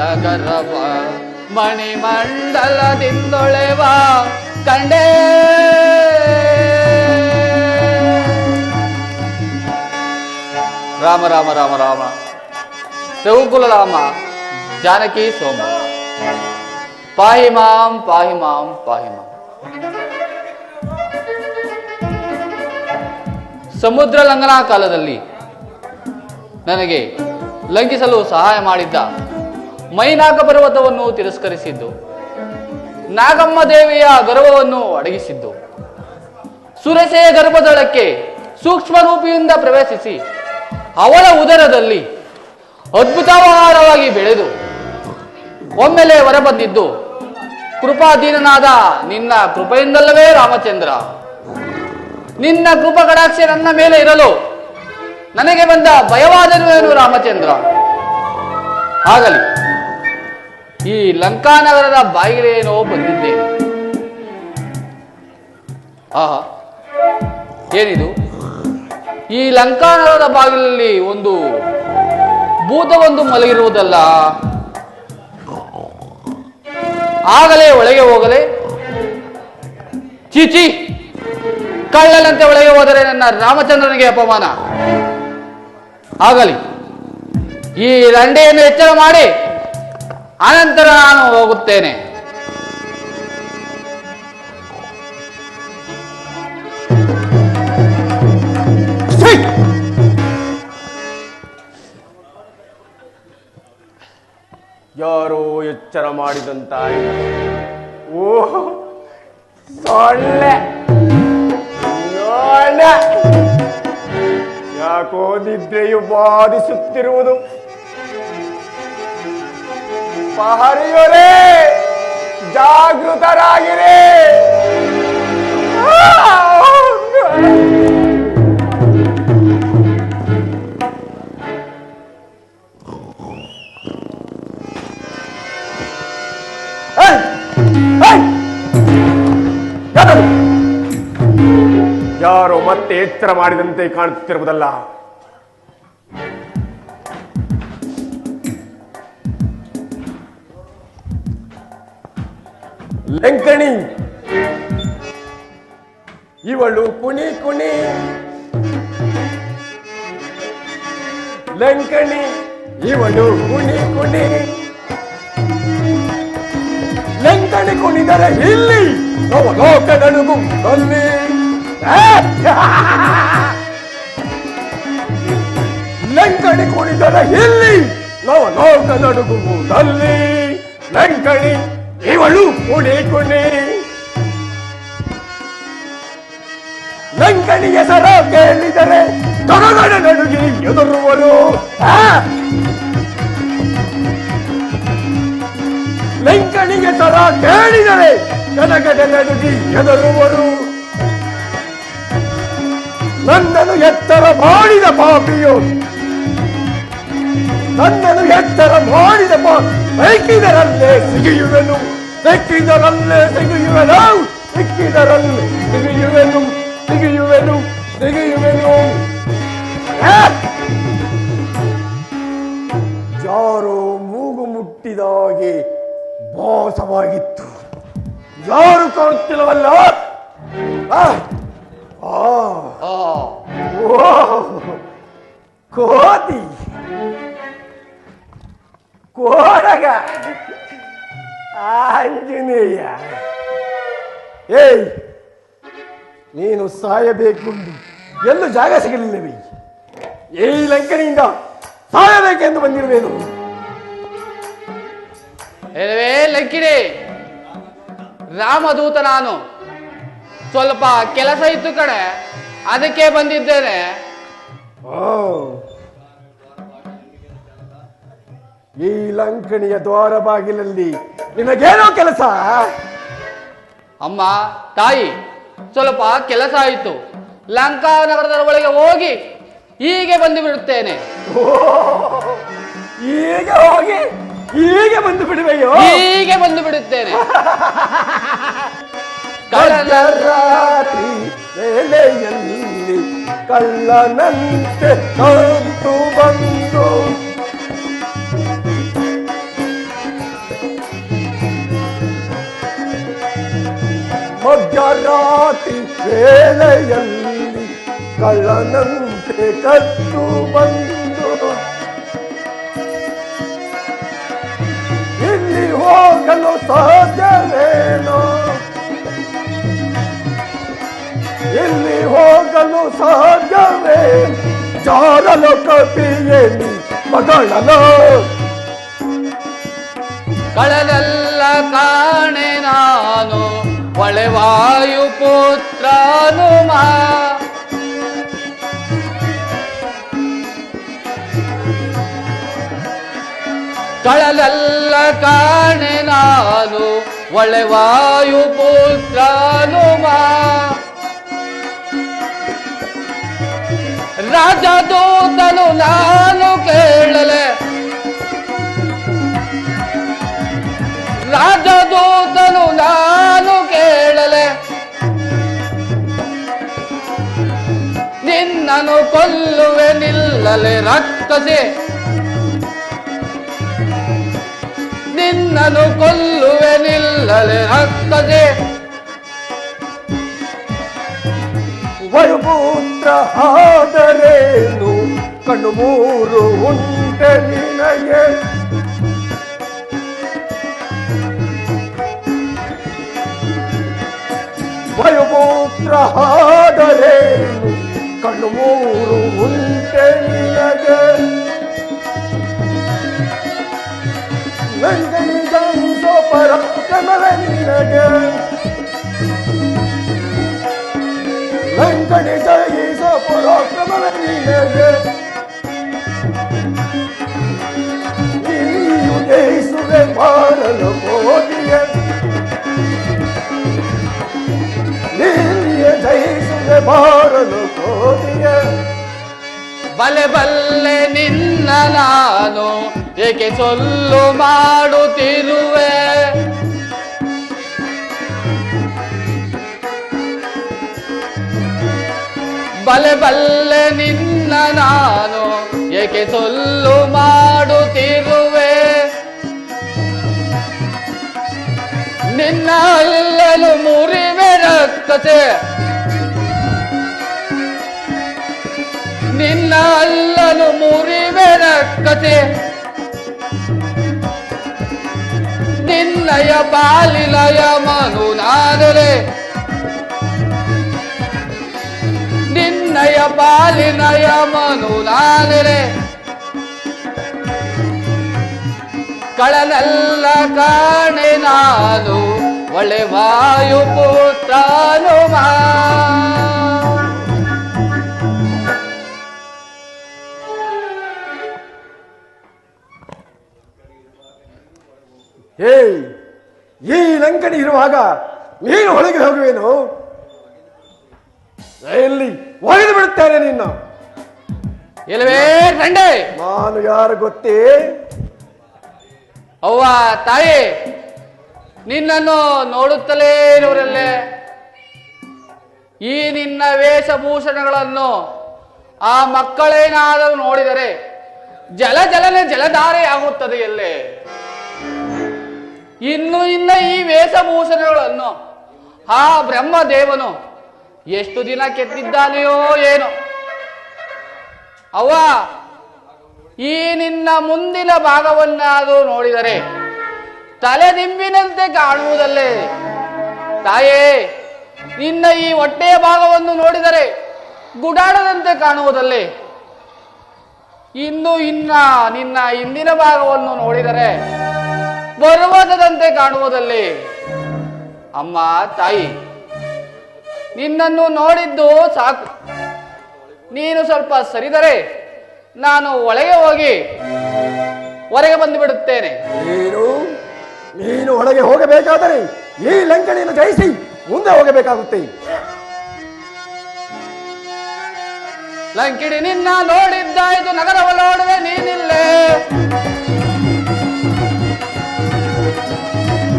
ನಗರವ ಮಣಿಮಂಡಲದಿಂದೊಳೆವ ಕಂಡೇ ರಾಮ ರಾಮ ರಾಮ ರಾಮ ರಘುಕುಲ ರಾಮ ಜಾನಕಿ ಸೋಮ ಪಾಹಿ ಮಾಂ ಪಾಹಿ ಮಾಂ ಪಾಹಿ ಮಾಂ. ಸಮುದ್ರ ಲಂಘನಾ ಕಾಲದಲ್ಲಿ ನನಗೆ ಲಂಘಿಸಲು ಸಹಾಯ ಮಾಡಿದ್ದ ಮೈನಾಕ ಪರ್ವತವನ್ನು ತಿರಸ್ಕರಿಸಿದ್ದು, ನಾಗಮ್ಮ ದೇವಿಯ ಗರ್ವವನ್ನು ಅಡಗಿಸಿದ್ದು, ಸುರಸೆಯ ಗರ್ಭದಳಕ್ಕೆ ಸೂಕ್ಷ್ಮ ರೂಪಿಯಿಂದ ಪ್ರವೇಶಿಸಿ ಅವಳ ಉದರದಲ್ಲಿ ಅದ್ಭುತವಾರವಾಗಿ ಬೆಳೆದು ಒಮ್ಮೆಲೆ ಹೊರಬಂದಿದ್ದು ಕೃಪಾಧೀನನಾದ ನಿನ್ನ ಕೃಪೆಯಿಂದಲ್ಲವೇ ರಾಮಚಂದ್ರ. ನಿನ್ನ ಕೃಪ ಕಟಾಕ್ಷ ನನ್ನ ಮೇಲೆ ಇರಲು ನನಗೆ ಬಂದ ಭಯವಾದರೇನು ರಾಮಚಂದ್ರ. ಆಗಲಿ, ಈ ಲಂಕಾನಗರದ ಬಾಗಿಲೇನೋ ಬಂದಿದ್ದೇನೆ. ಆಹಾ, ಏನಿದು? ಈ ಲಂಕಾನಗರದ ಬಾಗಿಲಲ್ಲಿ ಒಂದು ಭೂತವೊಂದು ಮಲಗಿರುವುದಲ್ಲ. ಆಗಲೇ ಒಳಗೆ ಹೋಗಲೇ? ಚೀಚಿ, ಕಳ್ಳನಂತೆ ಒಳಗೆ ಹೋದರೆ ನನ್ನ ರಾಮಚಂದ್ರನಿಗೆ ಅಪಮಾನ. ಆಗಲಿ, ಈ ದಂಡೆಯನ್ನು ಎಚ್ಚರ ಮಾಡಿ ಅನಂತರ ನಾನು ಹೋಗುತ್ತೇನೆ. ಯಾರೋ ಎಚ್ಚರ ಮಾಡಿದಂತಾಯಿತು. ಓಹ್, ಸೊಳ್ಳೆ ಯಾಕೋ ನಿದ್ರೆಯು ಬಾಧಿಸುತ್ತಿರುವುದು. ಪಹರಿಯರೇ, ಜಾಗೃತರಾಗಿರಿ. ಯಾರೋ ಮತ್ತೆ ಎಚ್ಚರ ಮಾಡಿದಂತೆ ಕಾಣುತ್ತಿರುವುದಲ್ಲ. ಲಂಕಣಿ, ಇವಳು ಕುಣಿ ಕುಣಿ. ಲಂಕಣಿ, ಇವಳು ಕುಣಿ ಕುಣಿ. ಲಂಕಣಿ ಕುಣಿದರೆ ಇಲ್ಲಿ ಲೋಕ ನಡುಗು ಅಲ್ಲಿ. ಲಂಕಣಿ ಕುಣಿದರೆ ಇಲ್ಲಿ ಲೋಕ ನಡುಗುವುದಲ್ಲಿ. ಲಂಕಣಿ, ಇವಳು ಕುಣಿ ಕುಣಿ. ಲಂಕಣಿ ಹೆಸರ ಕೇಳಿದರೆ ತೊಡಗಡೆ ನಡುಗಿ ಎದುರುವರು. ಲಂಕಣಿ ಹೆಸರ ಕೇಳಿದರೆ ತೊಡಗಡೆ ನಡುಗಿ ಎದುರುವರು. ನನ್ನನ್ನು ಎತ್ತರ ಮಾಡಿದ ಪಾಪಿಯು, ನನ್ನನ್ನು ಎತ್ತರ ಮಾಡಿದ ಸಿಕ್ಕಿದರಲ್ಲೇ ಸಿಗಿಯುವೆನು, ಸಿಕ್ಕಿದರಲ್ಲೇ ಸಿಗಿಯುವೆನು, ಸಿಕ್ಕಿದರಲ್ಲೇ ಸಿಗಿಯುವೆನು, ಸಿಗಿಯುವೆನು, ಸಿಗಿಯುವೆನು. ಆ, ಆ, ಓ ಓ, ಕೋತಿ ಕೋಡಗ ಆಂಜನೇಯ. ಏಯ್, ನೀನು ಸಾಯಬೇಕೆಂದು ಎಲ್ಲೂ ಜಾಗ ಸಿಗಲಿಲ್ಲವೇ? ಈ ಲಂಕನಿಂದ ಸಾಯಬೇಕೆಂದು ಬಂದಿರುವೇನು? ಎಲವೇ ಲಂಕಿಣಿ, ರಾಮದೂತ ನಾನು. ಸ್ವಲ್ಪ ಕೆಲಸ ಇತ್ತು ಕಣೆ, ಅದಕ್ಕೆ ಬಂದಿದ್ದೇನೆ. ಓ, ಈ ಲಂಕಣಿಯ ದ್ವಾರ ಬಾಗಿಲಲ್ಲಿ ನಿನಗೇನೋ ಕೆಲಸ? ಅಮ್ಮ ತಾಯಿ, ಸ್ವಲ್ಪ ಕೆಲಸ ಆಯಿತು. ಲಂಕಾ ನಗರದ ಒಳಗೆ ಹೋಗಿ ಹೀಗೆ ಬಂದು ಬಿಡುತ್ತೇನೆ. ಓ, ಈಗ ಹೋಗಿ ಹೀಗೆ ಬಂದು ಬಿಡುವೆಯೋ? ಹೀಗೆ ಬಂದು ಬಿಡುತ್ತೇನೆ. ರಾತ್ರಿ ವೇಳೆಯಲ್ಲಿ ಕಳ್ಳನಂತೆ ಕಂತು ಬಂದು ಮಧ್ಯರಾತ್ರಿ ವೇಳೆಯಲ್ಲಿ ಕಳ್ಳನಂತೆ ಕತ್ತು ಬಂದು ಇಲ್ಲಿ ಹೋಗಲು ಸಾಧ್ಯವೇನೋ? ಇಲ್ಲಿ ಹೋಗಲು ಸಾಧ್ಯವೇ? ಜಾರಲು ಕಪಿಯೇನಿ ಮಗಳನು ಕಳಲಲ್ಲ ಕಾಣೆ ನಾನು, ಒಳೆವಾಯು ಪುತ್ರನು ಮಾ. ಕಳಲಲ್ಲ ಕಾಣೆ ನಾನು, ಒಳೆವಾಯು ಪುತ್ರನು ಮಾ. ರಾಜದೂತನು ನಾನು ಕೇಳಲೆ, ರಾಜದೂತನು ನಾನು ಕೇಳಲೆ, ನಿನ್ನನು ಕೊಲ್ಲುವೆ ನಿಲ್ಲಲೆ ರಕ್ಕಸೆ, ನಿನ್ನನು ಕೊಲ್ಲುವೆ ನಿಲ್ಲಲೆ ರಕ್ಕಸೆ. ವಯುಪುತ್ರ ಆದರೇನು ಕಣ್ಣು ಮೂರು ಉಂಟೆ ನಿನಗೆ? ವಯುಪುತ್ರ ಆದರೇನು ಕಣ್ಣು ಮೂರು ಉಂಟೆ ನಿನಗೆ? ಲಂಕನಿಗಂಸೋ ಪರಾಕ್ರಮವೇ ನಿನಗೆ? ಲಂಕನಿ ಜಯಿಸೋ ಪರಾಕ್ರಮವೇ ನಿನಗೆ? ನೀನು ಜಯಿಸುವೆ ಮಾಡಲು ಹೋಗಿಯೇ, ನೀನಿಯೇ ಜಯಿಸುವೆ ಮಾಡಲು ಹೋಗಿಯೇ. ಬಲೆ ಬಲ್ಲೆ ನಿನ್ನ ನಾನು, ಏಕೆ ಸೊಲ್ಲು ಮಾಡುತ್ತಿರುವೆ? ಬಲೆ ಬಲ್ಲೆ ನಿನ್ನ ನಾನು, ಏಕೆ ಸೊಲ್ಲು ಮಾಡುತ್ತಿರುವೆ? ನಿನ್ನ ಅಲ್ಲಲು ಮುರಿವೆ ರಕ್ಕಸೆ, ನಿನ್ನ ಅಲ್ಲಲು ಮುರಿವೆ ರಕ್ಕಸೆ. ನಿನ್ನಯ ಪಾಲಿಲಯ ಮನು ನಾನರೆ, ನಿನ್ನಯ ಪಾಲಿನಯ ಮನು ನಾನರೆ. ಕಳನಲ್ಲ ಕಾಣೆ ನಾನು, ಒಳ್ಳೆ ವಾಯು ಪುತ್ರನು ಮಾ. ಏಯ್, ಈ ಲಂಕನಿ ಇರುವಾಗ ನೀನು ಒಳಗೆ ಹೋಗುವೇನು? ಎಲ್ಲಿ ಒಗೆದು ಬಿಡುತ್ತೇನೆ ನಿನ್ನ. ಇಲ್ಲವೇ ರಂಡೆ, ನಾನು ಯಾರು ಗೊತ್ತೇ? ಅವ್ವ ತಾಯಿ, ನಿನ್ನನ್ನು ನೋಡುತ್ತಲೇ ಇರುವರಲ್ಲೇ. ಈ ನಿನ್ನ ವೇಷಭೂಷಣಗಳನ್ನು ಆ ಮಕ್ಕಳೇನಾದರೂ ನೋಡಿದರೆ ಜಲನೆ ಜಲಧಾರೆ ಆಗುತ್ತದೆ ಎಲ್ಲೇ. ಇನ್ನು ಈ ವೇಷಭೂಷಣಗಳನ್ನು ಆ ಬ್ರಹ್ಮದೇವನು ಎಷ್ಟು ದಿನ ಕೆತ್ತಿದ್ದಾನೆಯೋ ಏನೋ. ಅವ್ವ, ಈ ನಿನ್ನ ಮುಂದಿನ ಭಾಗವನ್ನಾದರೂ ನೋಡಿದರೆ ತಲೆದಿಂಬಿನಂತೆ ಕಾಣುವುದಲ್ಲೇ. ತಾಯೇ, ನಿನ್ನ ಈ ಹೊಟ್ಟೆಯ ಭಾಗವನ್ನು ನೋಡಿದರೆ ಗುಡಾಡದಂತೆ ಕಾಣುವುದಲ್ಲೇ. ನಿನ್ನ ಹಿಂದಿನ ಭಾಗವನ್ನು ನೋಡಿದರೆ ಪರ್ವತದಂತೆ ಕಾಣುವುದಲ್ಲೇ. ಅಮ್ಮ ತಾಯಿ, ನಿನ್ನನ್ನು ನೋಡಿದ್ದು ಸಾಕು. ನೀನು ಸ್ವಲ್ಪ ಸರಿದರೆ ನಾನು ಒಳಗೆ ಹೋಗಿ ಹೊರಗೆ ಬಂದು ಬಿಡುತ್ತೇನೆ. ನೀನು ಒಳಗೆ ಹೋಗಬೇಕಾದರೆ ಈ ಲಂಕಣಿಯನ್ನು ಜಯಿಸಿ ಮುಂದೆ ಹೋಗಬೇಕಾಗುತ್ತೆ. ಲಂಕಿಡಿ ನಿನ್ನ ನೋಡಿದ್ದಾಯ್ತು, ನಗರವನ್ನೋಡುವೆ ನೀನಿಲ್ಲೇ.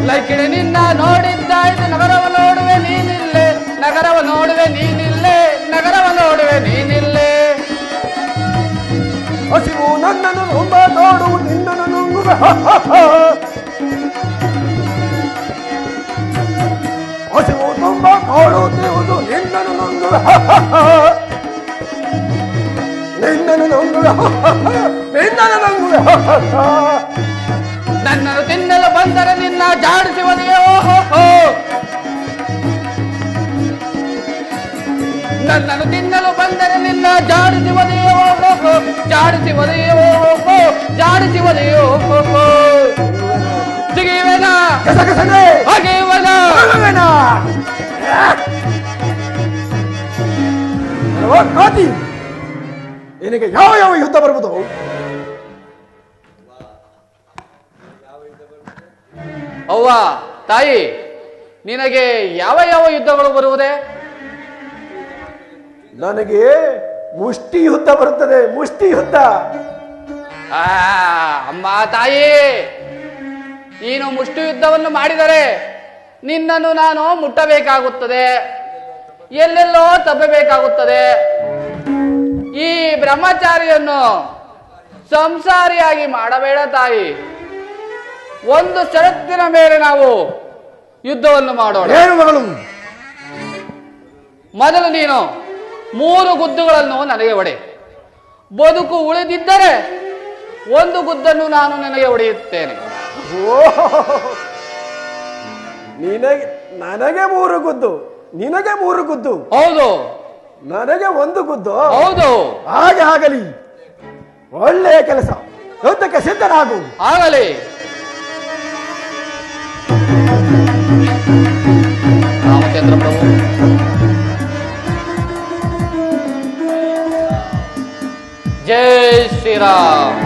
ಲಂಕಿಡಿ ನಿನ್ನ ನೋಡಿದ್ದಾಯ್ತು, ನಗರವನ್ನೋಡುವೆ ನೀನಿಲ್ಲೇ. ನಗರವ ನೋಡುವೆ ನೀನಿಲ್ಲೇ, ನಗರವ ನೋಡುವೆ ನೀನಿಲ್ಲೇ. ಹಸಿವು ನನ್ನನ್ನು ತುಂಬ ನೋಡು, ನಿನ್ನನ್ನು ನುಂಗುವೆ. ಹಸಿವು ತುಂಬ ಕಾಡುತ್ತಿರುವುದು, ನಿನ್ನನ್ನು ನುಂಗುವೆ. ನಿನ್ನನ್ನು ನುಂಗುವೆ, ನಿನ್ನನ್ನು ನುಂಗುವೆ. ನನ್ನನ್ನು ತಿನ್ನಲು ಬಂದರೆ ನಿನ್ನ ಜಾಡಿಸಿ ಒದೆಯೋ. ನನ್ನನ್ನು ತಿನ್ನಲು ಬಂದರೆ ನಿನ್ನ ಜಾಡಿಸಿ ಒದೆಯೋ. ಜಾಡಿಸಿ ಒದೆಯೋ, ಜಾಡಿಸಿ ಒದೆಯೋ. ಸಿಗಿವೆನ ಹಾಗೆವನ. ನಿನಗೆ ಯಾವ ಯಾವ ಯುದ್ಧ ಬರುವುದು? ಅವ್ವ ತಾಯಿ, ನಿನಗೆ ಯಾವ ಯಾವ ಯುದ್ಧಗಳು ಬರುವುದೇ? ನನಗೆ ಮುಷ್ಟಿ ಯುದ್ಧ ಬರುತ್ತದೆ, ಮುಷ್ಟಿ ಯುದ್ಧ. ಅಮ್ಮ ತಾಯಿ, ನೀನು ಮುಷ್ಟಿ ಯುದ್ಧವನ್ನು ಮಾಡಿದರೆ ನಿನ್ನನ್ನು ನಾನು ಮುಟ್ಟಬೇಕಾಗುತ್ತದೆ, ಎಲ್ಲೆಲ್ಲೋ ತಪ್ಪಬೇಕಾಗುತ್ತದೆ. ಈ ಬ್ರಹ್ಮಚಾರಿಯನ್ನು ಸಂಸಾರಿಯಾಗಿ ಮಾಡಬೇಡ ತಾಯಿ. ಒಂದು ಷರತ್ತಿನ ಮೇಲೆ ನಾವು ಯುದ್ಧವನ್ನು ಮಾಡೋಣ. ಏನು ಮಗಳು? ಮೊದಲು ನೀನು 3 ಗುದ್ದುಗಳನ್ನು ನನಗೆ ಹೊಡೆ. ಬದುಕು ಉಳಿದಿದ್ದರೆ 1 ಗುದ್ದನ್ನು ನಾನು ನಿನಗೆ ಹೊಡೆಯುತ್ತೇನೆ. ನನಗೆ 3 ಗುದ್ದು, ನಿನಗೆ 3 ಗುದ್ದು. ಹೌದು. ನನಗೆ 1 ಗುದ್ದು. ಹೌದು. ಹಾಗೆ ಆಗಲಿ, ಒಳ್ಳೆಯ ಕೆಲಸ. ಯುದ್ಧಕ್ಕೆ ಸಿದ್ಧನಾಗು. ಆಗಲಿ. ರಾಮಚಂದ್ರ ಪ್ರಭು, ಜೈ ಶ್ರೀರಾಮ್.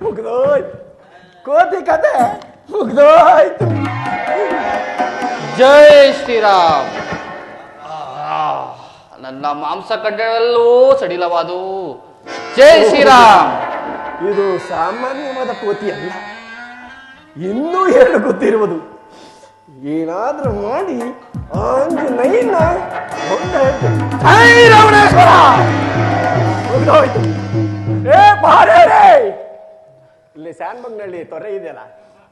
ಮುಗ್ದೋಯ್ತು, ಕೋತಿ ಕತೆ ಮುಗ್ದೋಯ್ತು. ಜೈ ಶ್ರೀರಾಮ್. ನನ್ನ ಮಾಂಸ ಕಡ್ಡಲ್ಲೂ ಸಡಿಲವಾದು. ಜೈ ಶ್ರೀರಾಮ್. ಇದು ಸಾಮಾನ್ಯವಾದ ಕೋತಿ ಅಲ್ಲ, ಇನ್ನೂ 2 ಗೊತ್ತಿರುವುದು. ಏನಾದ್ರೂ ಮಾಡಿ ಆಂಜನೇಯನ ರಾವಣೇಶ್ವರ ಮುಗ್ದೋಯ್ತು. ಇಲ್ಲಿ ಸ್ಯಾಂಡ್ಬಂಗ್ನಲ್ಲಿ ತೊರೆ ಇದೆಯಲ್ಲ,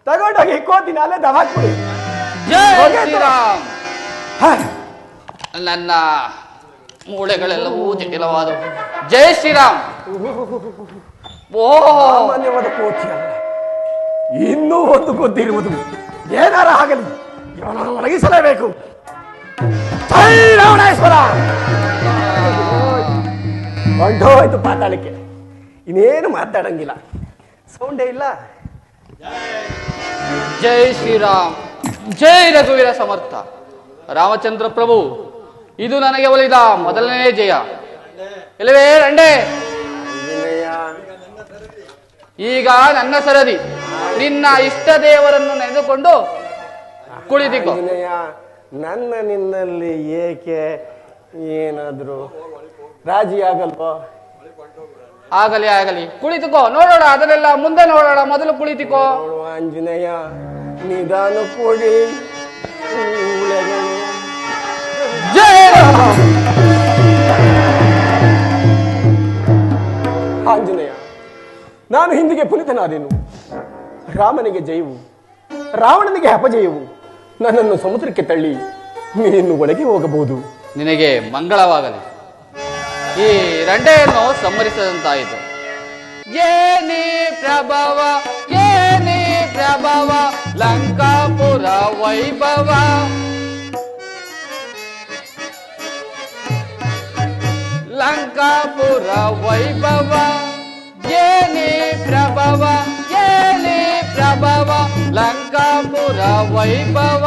ತಗೊಂಡೋಗಿ ಕೋತಿನ ಅಲ್ಲೇ ದವಾಕ್ಬಿಡಿ. ಜೈ ಶ್ರೀರಾಮ್. ನನ್ನ ಮೂಳೆಗಳೆಲ್ಲವೂ ಜಟಿಲವಾದವು. ಜೈ ಶ್ರೀರಾಮ್. ಸಾಮಾನ್ಯವಾದ ಕೋತಿ ಅಲ್ಲ, ಇನ್ನೂ 1 ಗೊತ್ತಿರುವುದು. ಏನಾರ ಆಗಲಿ, ಇವನನ್ನು ಒಣಗಿಸಲೇಬೇಕು. ಜೈ ರಾವಣೇಶ್ವರ. ಹೊಂಟೋಯ್ತು ಪಾತಾಳಕ್ಕೆ, ಇನ್ನೇನು ಮಾತಾಡಂಗಿಲ್ಲ, ಸೌಂಡೇ ಇಲ್ಲ. ಜೈ ಶ್ರೀರಾಮ್. ಜೈ ರಘುವೀರ ಸಮರ್ಥ. ರಾಮಚಂದ್ರ ಪ್ರಭು, ಇದು ನನಗೆ ಒಲಿದ ಮೊದಲನೇ ಜಯ. ಇಲ್ಲವೇ ರಂಡೆ? ಈಗ ನನ್ನ ಸರದಿ. ನಿನ್ನ ಇಷ್ಟ ದೇವರನ್ನು ನೆನೆದುಕೊಂಡು ಕುಳಿತಿಕೋ. ನನ್ನ ನಿನ್ನಲ್ಲಿ ಏಕೆ ಏನಾದ್ರು ರಾಜಿ ಆಗಲ್ವೋ? ಆಗಲಿ ಆಗಲಿ, ಕುಳಿತುಕೋ, ನೋಡೋಣ. ಅದನ್ನೆಲ್ಲ ಮುಂದೆ ನೋಡೋಣ, ಮೊದಲು ಕುಳಿತುಕೋ. ಆಂಜನೇಯ, ನಿಧಾನ ಕೊಡಿ. ನಾನು ಹಿಂದಿಗೆ ಪುನಿತನಾದೆನು. ರಾಮನಿಗೆ ಜಯವು, ರಾವಣನಿಗೆ ಅಪಜಯವು. ನನ್ನನ್ನು ಸಮುದ್ರಕ್ಕೆ ತಳ್ಳಿ ನೀನು ಒಳಗೆ ಹೋಗಬಹುದು. ನಿನಗೆ ಮಂಗಳವಾಗಲಿ. ಈ ರಂಡೆಯನ್ನು ಸಂಹರಿಸಿದಂತಾಯಿತು. ಏನಿ ಪ್ರಭವ, ಏನಿ ಪ್ರಭವ, ಲಂಕಾಪುರ ವೈಭವ. ಲಂಕಾಪುರ ವೈಭವ, ಏನಿ ಪ್ರಭವ, ಏನಿ ಪ್ರಭವ, ಲಂಕಾಪುರ ವೈಭವ.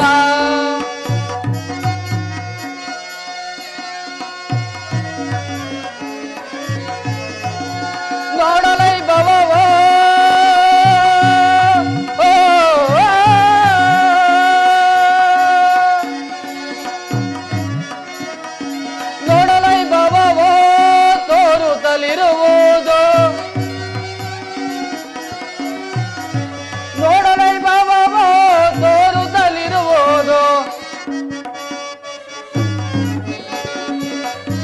ನೋಡಲೈ ಭವವ, ನೋಡಲೈ ಭವವ ತೋರುತ್ತಲಿರುವುದು. ನೋಡಲೈ ಭವವ ತೋರುತ್ತಲಿರುವುದು.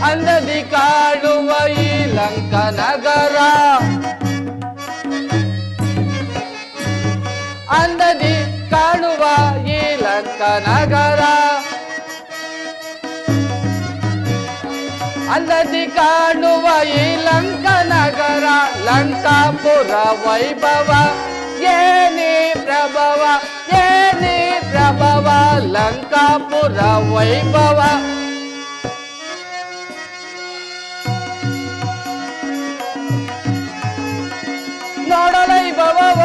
ಅಂದದಿ ಕಾಡುವ ಈ ಲಂಕ ನಗರ, ಅಂದದಿ ಕಾಣುವ ಈ ಲಂಕ ನಗರ, ಅಂದದಿ ಕಾಣುವ ಈ ಲಂಕ ನಗರ. ಲಂಕಾಪುರ ವೈಭವ, ಏನಿ ಪ್ರಭವ, ಏನಿ ಪ್ರಭವ, ಲಂಕಾಪುರ ವೈಭವ. ನೋಡಲೈ ಭವವ,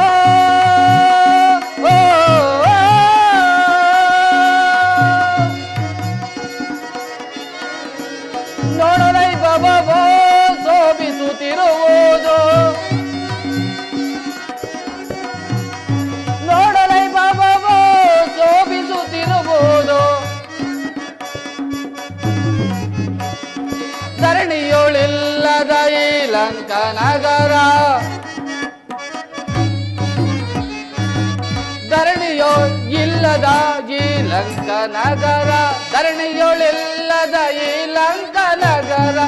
ನೋಡಲೈ ಭವವ ಶೋಭಿಸುತ್ತಿರುವುದು. ನೋಡಲೈ ಭವವ ಶೋಭಿಸುತ್ತಿರುವುದು. ಧರಣಿಯೊಳಿಲ್ಲದ ಈ ಲಂಕ ನಗರ, ಧರಣಿಯೋ ಇಲ್ಲದ ಈ ಲಂಕ ನಗರ, ಧರಣಿಯೊಳಿಲ್ಲದ ಈ ಲಂಕ ನಗರ,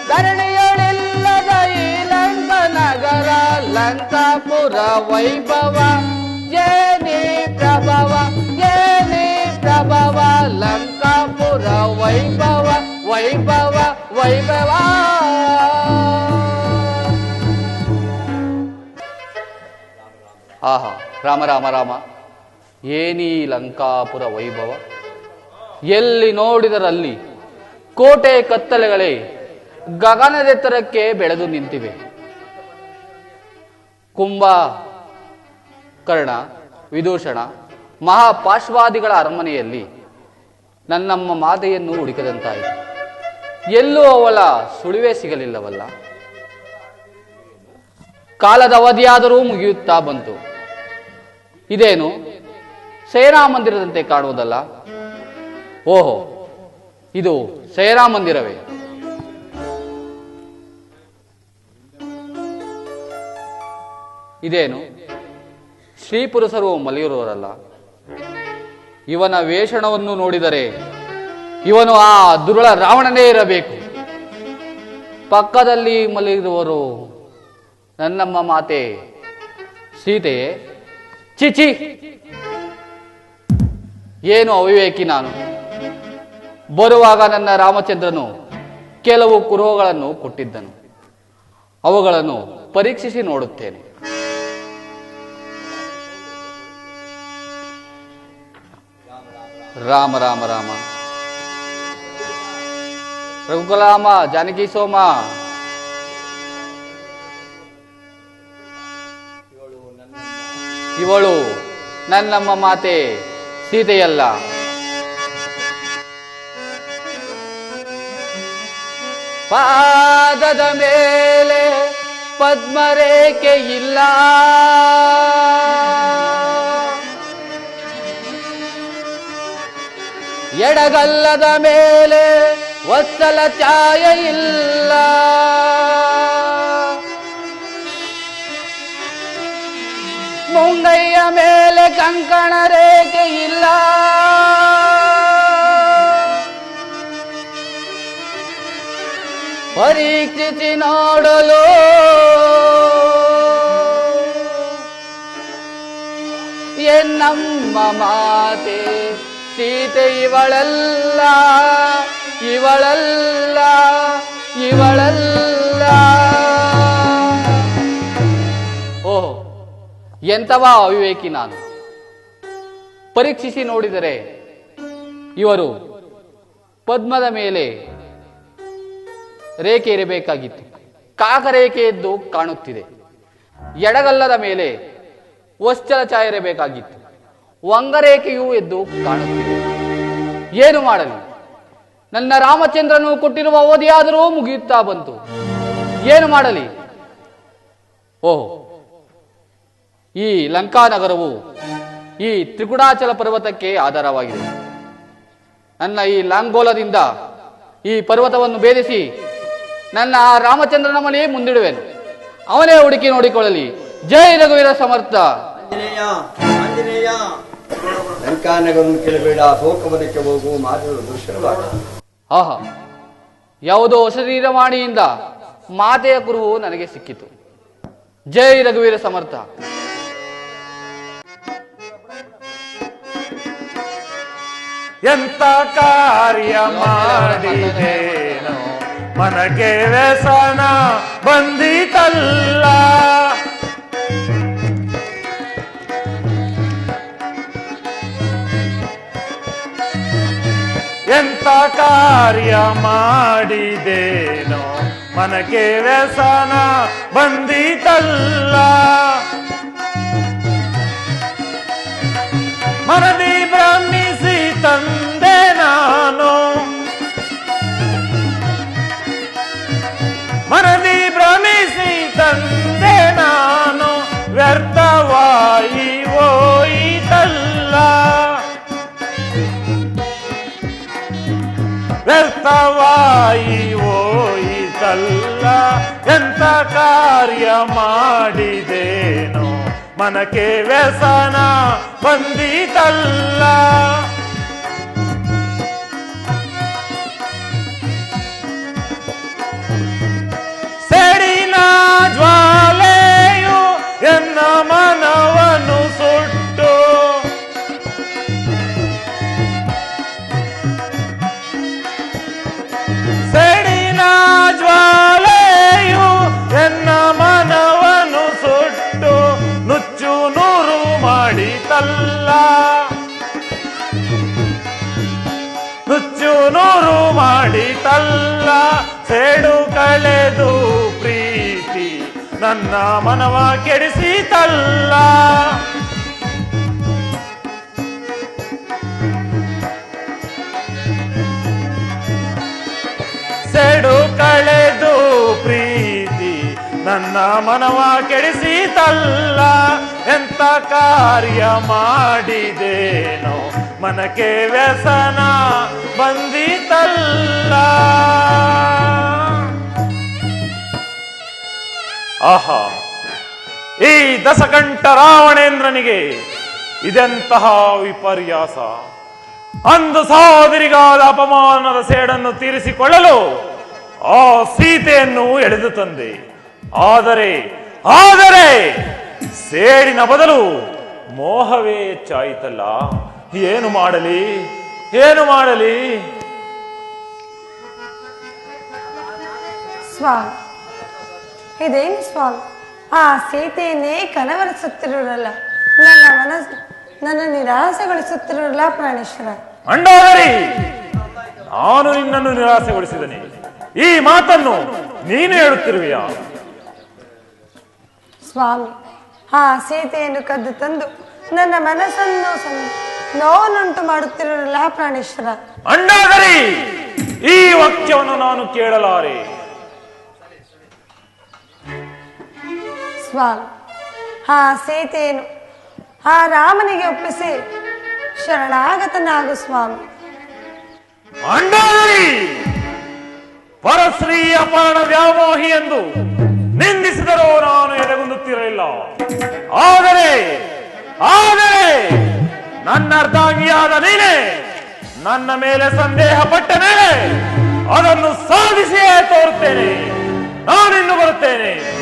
ಧರಣಿಯೊಳಿಲ್ಲದ ಈ ಲಂಕ ನಗರ. ಲಂಕಾಪುರ ವೈಭವ, ಏನಿ ಪ್ರಭವ, ಏನಿ ಪ್ರಭವ, ಲಂಕಾಪುರ ವೈಭವ, ವೈಭವ, ವೈಭವ. ಆಹಾ, ರಾಮ ರಾಮ ರಾಮ, ಏನೀ ಲಂಕಾಪುರ ವೈಭವ. ಎಲ್ಲಿ ನೋಡಿದರಲ್ಲಿ ಕೋಟೆ ಕತ್ತಲೆಗಳೇ ಗಗನದೆತ್ತರಕ್ಕೆ ಬೆಳೆದು ನಿಂತಿವೆ. ಕುಂಭ ಕರ್ಣ, ವಿದೂಷಣ, ಮಹಾಪಾಶ್ವಾದಿಗಳ ಅರಮನೆಯಲ್ಲಿ ನನ್ನಮ್ಮ ಮಾತೆಯನ್ನು ಹುಡುಕದಂತಾಯಿತು. ಎಲ್ಲೂ ಅವಳ ಸುಳಿವೆ ಸಿಗಲಿಲ್ಲವಲ್ಲ. ಕಾಲದ ಅವಧಿಯಾದರೂ ಮುಗಿಯುತ್ತಾ ಬಂತು. ಇದೇನು ಸೇನಾ ಮಂದಿರದಂತೆ ಕಾಣುವುದಲ್ಲ? ಓಹೋ, ಇದು ಸೇನಾ ಮಂದಿರವೇ. ಇದೇನು ಶ್ರೀ ಪುರುಷರು ಮಲಗಿರುವರಲ್ಲ? ಇವನ ವೇಷಣವನ್ನು ನೋಡಿದರೆ ಇವನು ಆ ದುರುಳ ರಾವಣನೇ ಇರಬೇಕು. ಪಕ್ಕದಲ್ಲಿ ಮಲಗಿರುವರು ನನ್ನಮ್ಮ ಮಾತೆ ಸೀತೆಯೇ? ಚಿಚಿ, ಏನು ಅವಿವೇಕಿ ನಾನು. ಬರುವಾಗ ನನ್ನ ರಾಮಚಂದ್ರನು ಕೆಲವು ಕುರುಹುಗಳನ್ನು ಕೊಟ್ಟಿದ್ದನು. ಅವುಗಳನ್ನು ಪರೀಕ್ಷಿಸಿ ನೋಡುತ್ತೇನೆ. ರಾಮ ರಾಮ ರಾಮ, ರಘುಕುಲಾಮ ಜಾನಕಿ ಸೋಮ. ಇವಳು ನನ್ನಮ್ಮ ಮಾತೆ ಸೀತೆಯಲ್ಲ. ಪಾದದ ಮೇಲೆ ಪದ್ಮರೇಖೆ ಇಲ್ಲ, ಎಡಗಲ್ಲದ ಮೇಲೆ ವತ್ಸಲ ಛಾಯೆ ಇಲ್ಲ, ಮುಂಗೈಯ ಮೇಲೆ ಕಂಕಣ ರೇಖೆ ಇಲ್ಲ, ಪರೀಕ್ಷಿಸಿ ಪರೀಕ್ಷಿಸಿ ನೋಡಲು ಎನ್ನಮ್ಮ ಮಾತೆ ಸೀತೆ ಇವಳಲ್ಲ ಇವಳಲ್ಲ ಇವಳಲ್ಲ. ಓಹ್, ಎಂಥವ ಅವಿವೇಕಿ ನಾನು. ಪರೀಕ್ಷಿಸಿ ನೋಡಿದರೆ ಇವರು ಪದ್ಮದ ಮೇಲೆ ರೇಖೆ ಇರಬೇಕಾಗಿತ್ತು, ಕಾಕರೇಖೆ ಎದ್ದು ಕಾಣುತ್ತಿದೆ. ಎಡಗಲ್ಲದ ಮೇಲೆ ವಶ್ಚಲ ಛಾಯೆ ಇರಬೇಕಾಗಿತ್ತು, ವಂಗರೇಖೆಯೂ ಎದ್ದು ಕಾಣುತ್ತಿದೆ. ಏನು ಮಾಡಲಿ? ನನ್ನ ರಾಮಚಂದ್ರನು ಕೊಟ್ಟಿರುವ ಅವಧಿಯಾದರೂ ಮುಗಿಯುತ್ತಾ ಬಂತು. ಏನು ಮಾಡಲಿ? ಓಹ್, ಈ ಲಂಕಾನಗರವು ಈ ತ್ರಿಕುಟಾಚಲ ಪರ್ವತಕ್ಕೆ ಆಧಾರವಾಗಿದೆ. ನನ್ನ ಈ ಲಾಂಗೋಲದಿಂದ ಈ ಪರ್ವತವನ್ನು ಭೇದಿಸಿ ನನ್ನ ಆ ರಾಮಚಂದ್ರನ ಮನೆಯೇ ಮುಂದಿಡುವೆನು. ಅವನೇ ಹುಡುಕಿ ನೋಡಿಕೊಳ್ಳಲಿ. ಜೈ ರಘುವೀರ ಸಮರ್ಥ. ಆಂಜನೇಯ, ಆಂಜನೇಯ, ಲಂಕಾನಗರನ್ನು ಕೇಳಬೇಡ, ಲೋಕವನಕ್ಕೆ ಹೋಗು, ಮಾಧವ ದೃಶ್ಯವಾದ. ಆಹಾ, ಯಾವುದೋ ಶರೀರವಾಣಿಯಿಂದ ಮಾತೆಯ ಕುರುವು ನನಗೆ ಸಿಕ್ಕಿತು. ಜೈ ರಘುವೀರ ಸಮರ್ಥ. ಎಂತ ಕಾರ್ಯ ಮಾಡಿದೇನೋ ಮನಗೆ ವ್ಯಸನ ಬಂದಿತಲ್ಲ. ಎಂತ ಕಾರ್ಯ ಮಾಡಿದೇನೋ ಮನಗೆ ವ್ಯಸನ ಬಂದಿತಲ್ಲ. ಮನದಿ ಭ್ರಮಿಸಿ ತಂದೆ ನಾನು, ಮನದಿ ಭ್ರಮಿಸಿ ತಂದೆ ನಾನು, ವ್ಯರ್ಥವಾಯಿ ಹೋಯಿತಲ್ಲ, ವ್ಯರ್ಥವಾಯಿ ಹೋಯಿತಲ್ಲ. ಎಂತ ಕಾರ್ಯ ಮಾಡಿದೇನೋ ಮನಕ್ಕೆ ವ್ಯಸನ ಬಂದಿತಲ್ಲ. ಸೆಡಿನ ಜ್ವಾಲೆಯು ಎನ್ನ ಮನವನ್ನು ಸುಟ್ಟು, ಸೆಡಿನ ಜ್ವಾಲೆಯು ಎನ್ನ ಮನವನ್ನು ಸುಟ್ಟು ನುಚ್ಚು ನೂರು ಮಾಡಿತಲ್ಲ, ನುಚ್ಚು ನೂರು ಮಾಡಿತಲ್ಲ. ಸೇಡು ಕಳೆದು ಪ್ರೀತಿ ನನ್ನ ಮನವ ಕೆಡಿಸಿತಲ್ಲ. ಸೇಡು ಕಳೆದು ಪ್ರೀತಿ ನನ್ನ ಮನವ ಕೆಡಿಸಿತಲ್ಲ. ಎಂತ ಕಾರ್ಯ ಮಾಡಿದೇನೋ ಮನಕ್ಕೆ ವ್ಯಸನ ಬಂದಿತಲ್ಲ. ಆಹಾ, ಈ ದಶಕಂಠ ರಾವಣೇಂದ್ರನಿಗೆ ಇದೆಂತಹ ವಿಪರ್ಯಾಸ. ಅಂದು ಸಹೋದರಿಗಾದ ಅಪಮಾನದ ಸೇಡನ್ನು ತೀರಿಸಿಕೊಳ್ಳಲು ಆ ಸೀತೆಯನ್ನು ಎಳೆದು ತಂದೆ. ಆದರೆ ಆದರೆ ಸೇಡಿನ ಬದಲು ಮೋಹವೇ ಹೆಚ್ಚಾಯಿತಲ್ಲ. ಏನು ಮಾಡಲಿ, ಏನು ಮಾಡಲಿ? ಸ್ವಾಮಿ, ಇದೇನು ಸ್ವಾಮಿ, ಆ ಸೀತೆಯನ್ನೇ ಕನವರಿಸುತ್ತಿರೋರಲ್ಲ, ನನ್ನ ನಿರಾಸೆಗೊಳಿಸುತ್ತಿರೋರಲ್ಲ ಪ್ರಾಣೇಶ್ವರ. ಅಂಡಾದರಿ, ನಾನು ನಿನ್ನನ್ನು ನಿರಾಸೆಗೊಳಿಸಿದನೆ. ಈ ಮಾತನ್ನು ನೀನು ಹೇಳುತ್ತಿರುವೆಯ? ಸ್ವಾಮಿ, ಆ ಸೀತೆಯನ್ನು ಕದ್ದು ತಂದು ನನ್ನ ಮನಸ್ಸನ್ನು ನೋವನ್ನುಂಟು ಮಾಡುತ್ತಿರೋರಲ್ಲ ಪ್ರಾಣೇಶ್ವರ. ಅಂಡಾದರಿ, ಈ ವಾಕ್ಯವನ್ನು ನಾನು ಕೇಳಲಾರೆ. ಸ್ವಾಮಿ, ಆ ಸೀತೆಯನ್ನು ಆ ರಾಮನಿಗೆ ಒಪ್ಪಿಸಿ ಶರಣಾಗತನಾಗು ಸ್ವಾಮಿ. ಅಂಡಾದರಿ, ಪರಶ್ರೀ ಅಪಹರಣ ವ್ಯಾಮೋಹಿ ಎಂದು ನಿಂದಿಸಿದರೂ ನಾನು ಎದೆಗುಂದುತ್ತಿರಲಿಲ್ಲ. ಆದರೆ ಆದರೆ ನನ್ನ ಅರ್ಧಾಂಗಿಯಾದ ನೀನೆ ನನ್ನ ಮೇಲೆ ಸಂದೇಹ ಪಟ್ಟ ಮೇಲೆ ಅದನ್ನು ಸಾಧಿಸಿಯೇ ತೋರುತ್ತೇನೆ. ಬರುತ್ತೇನೆ.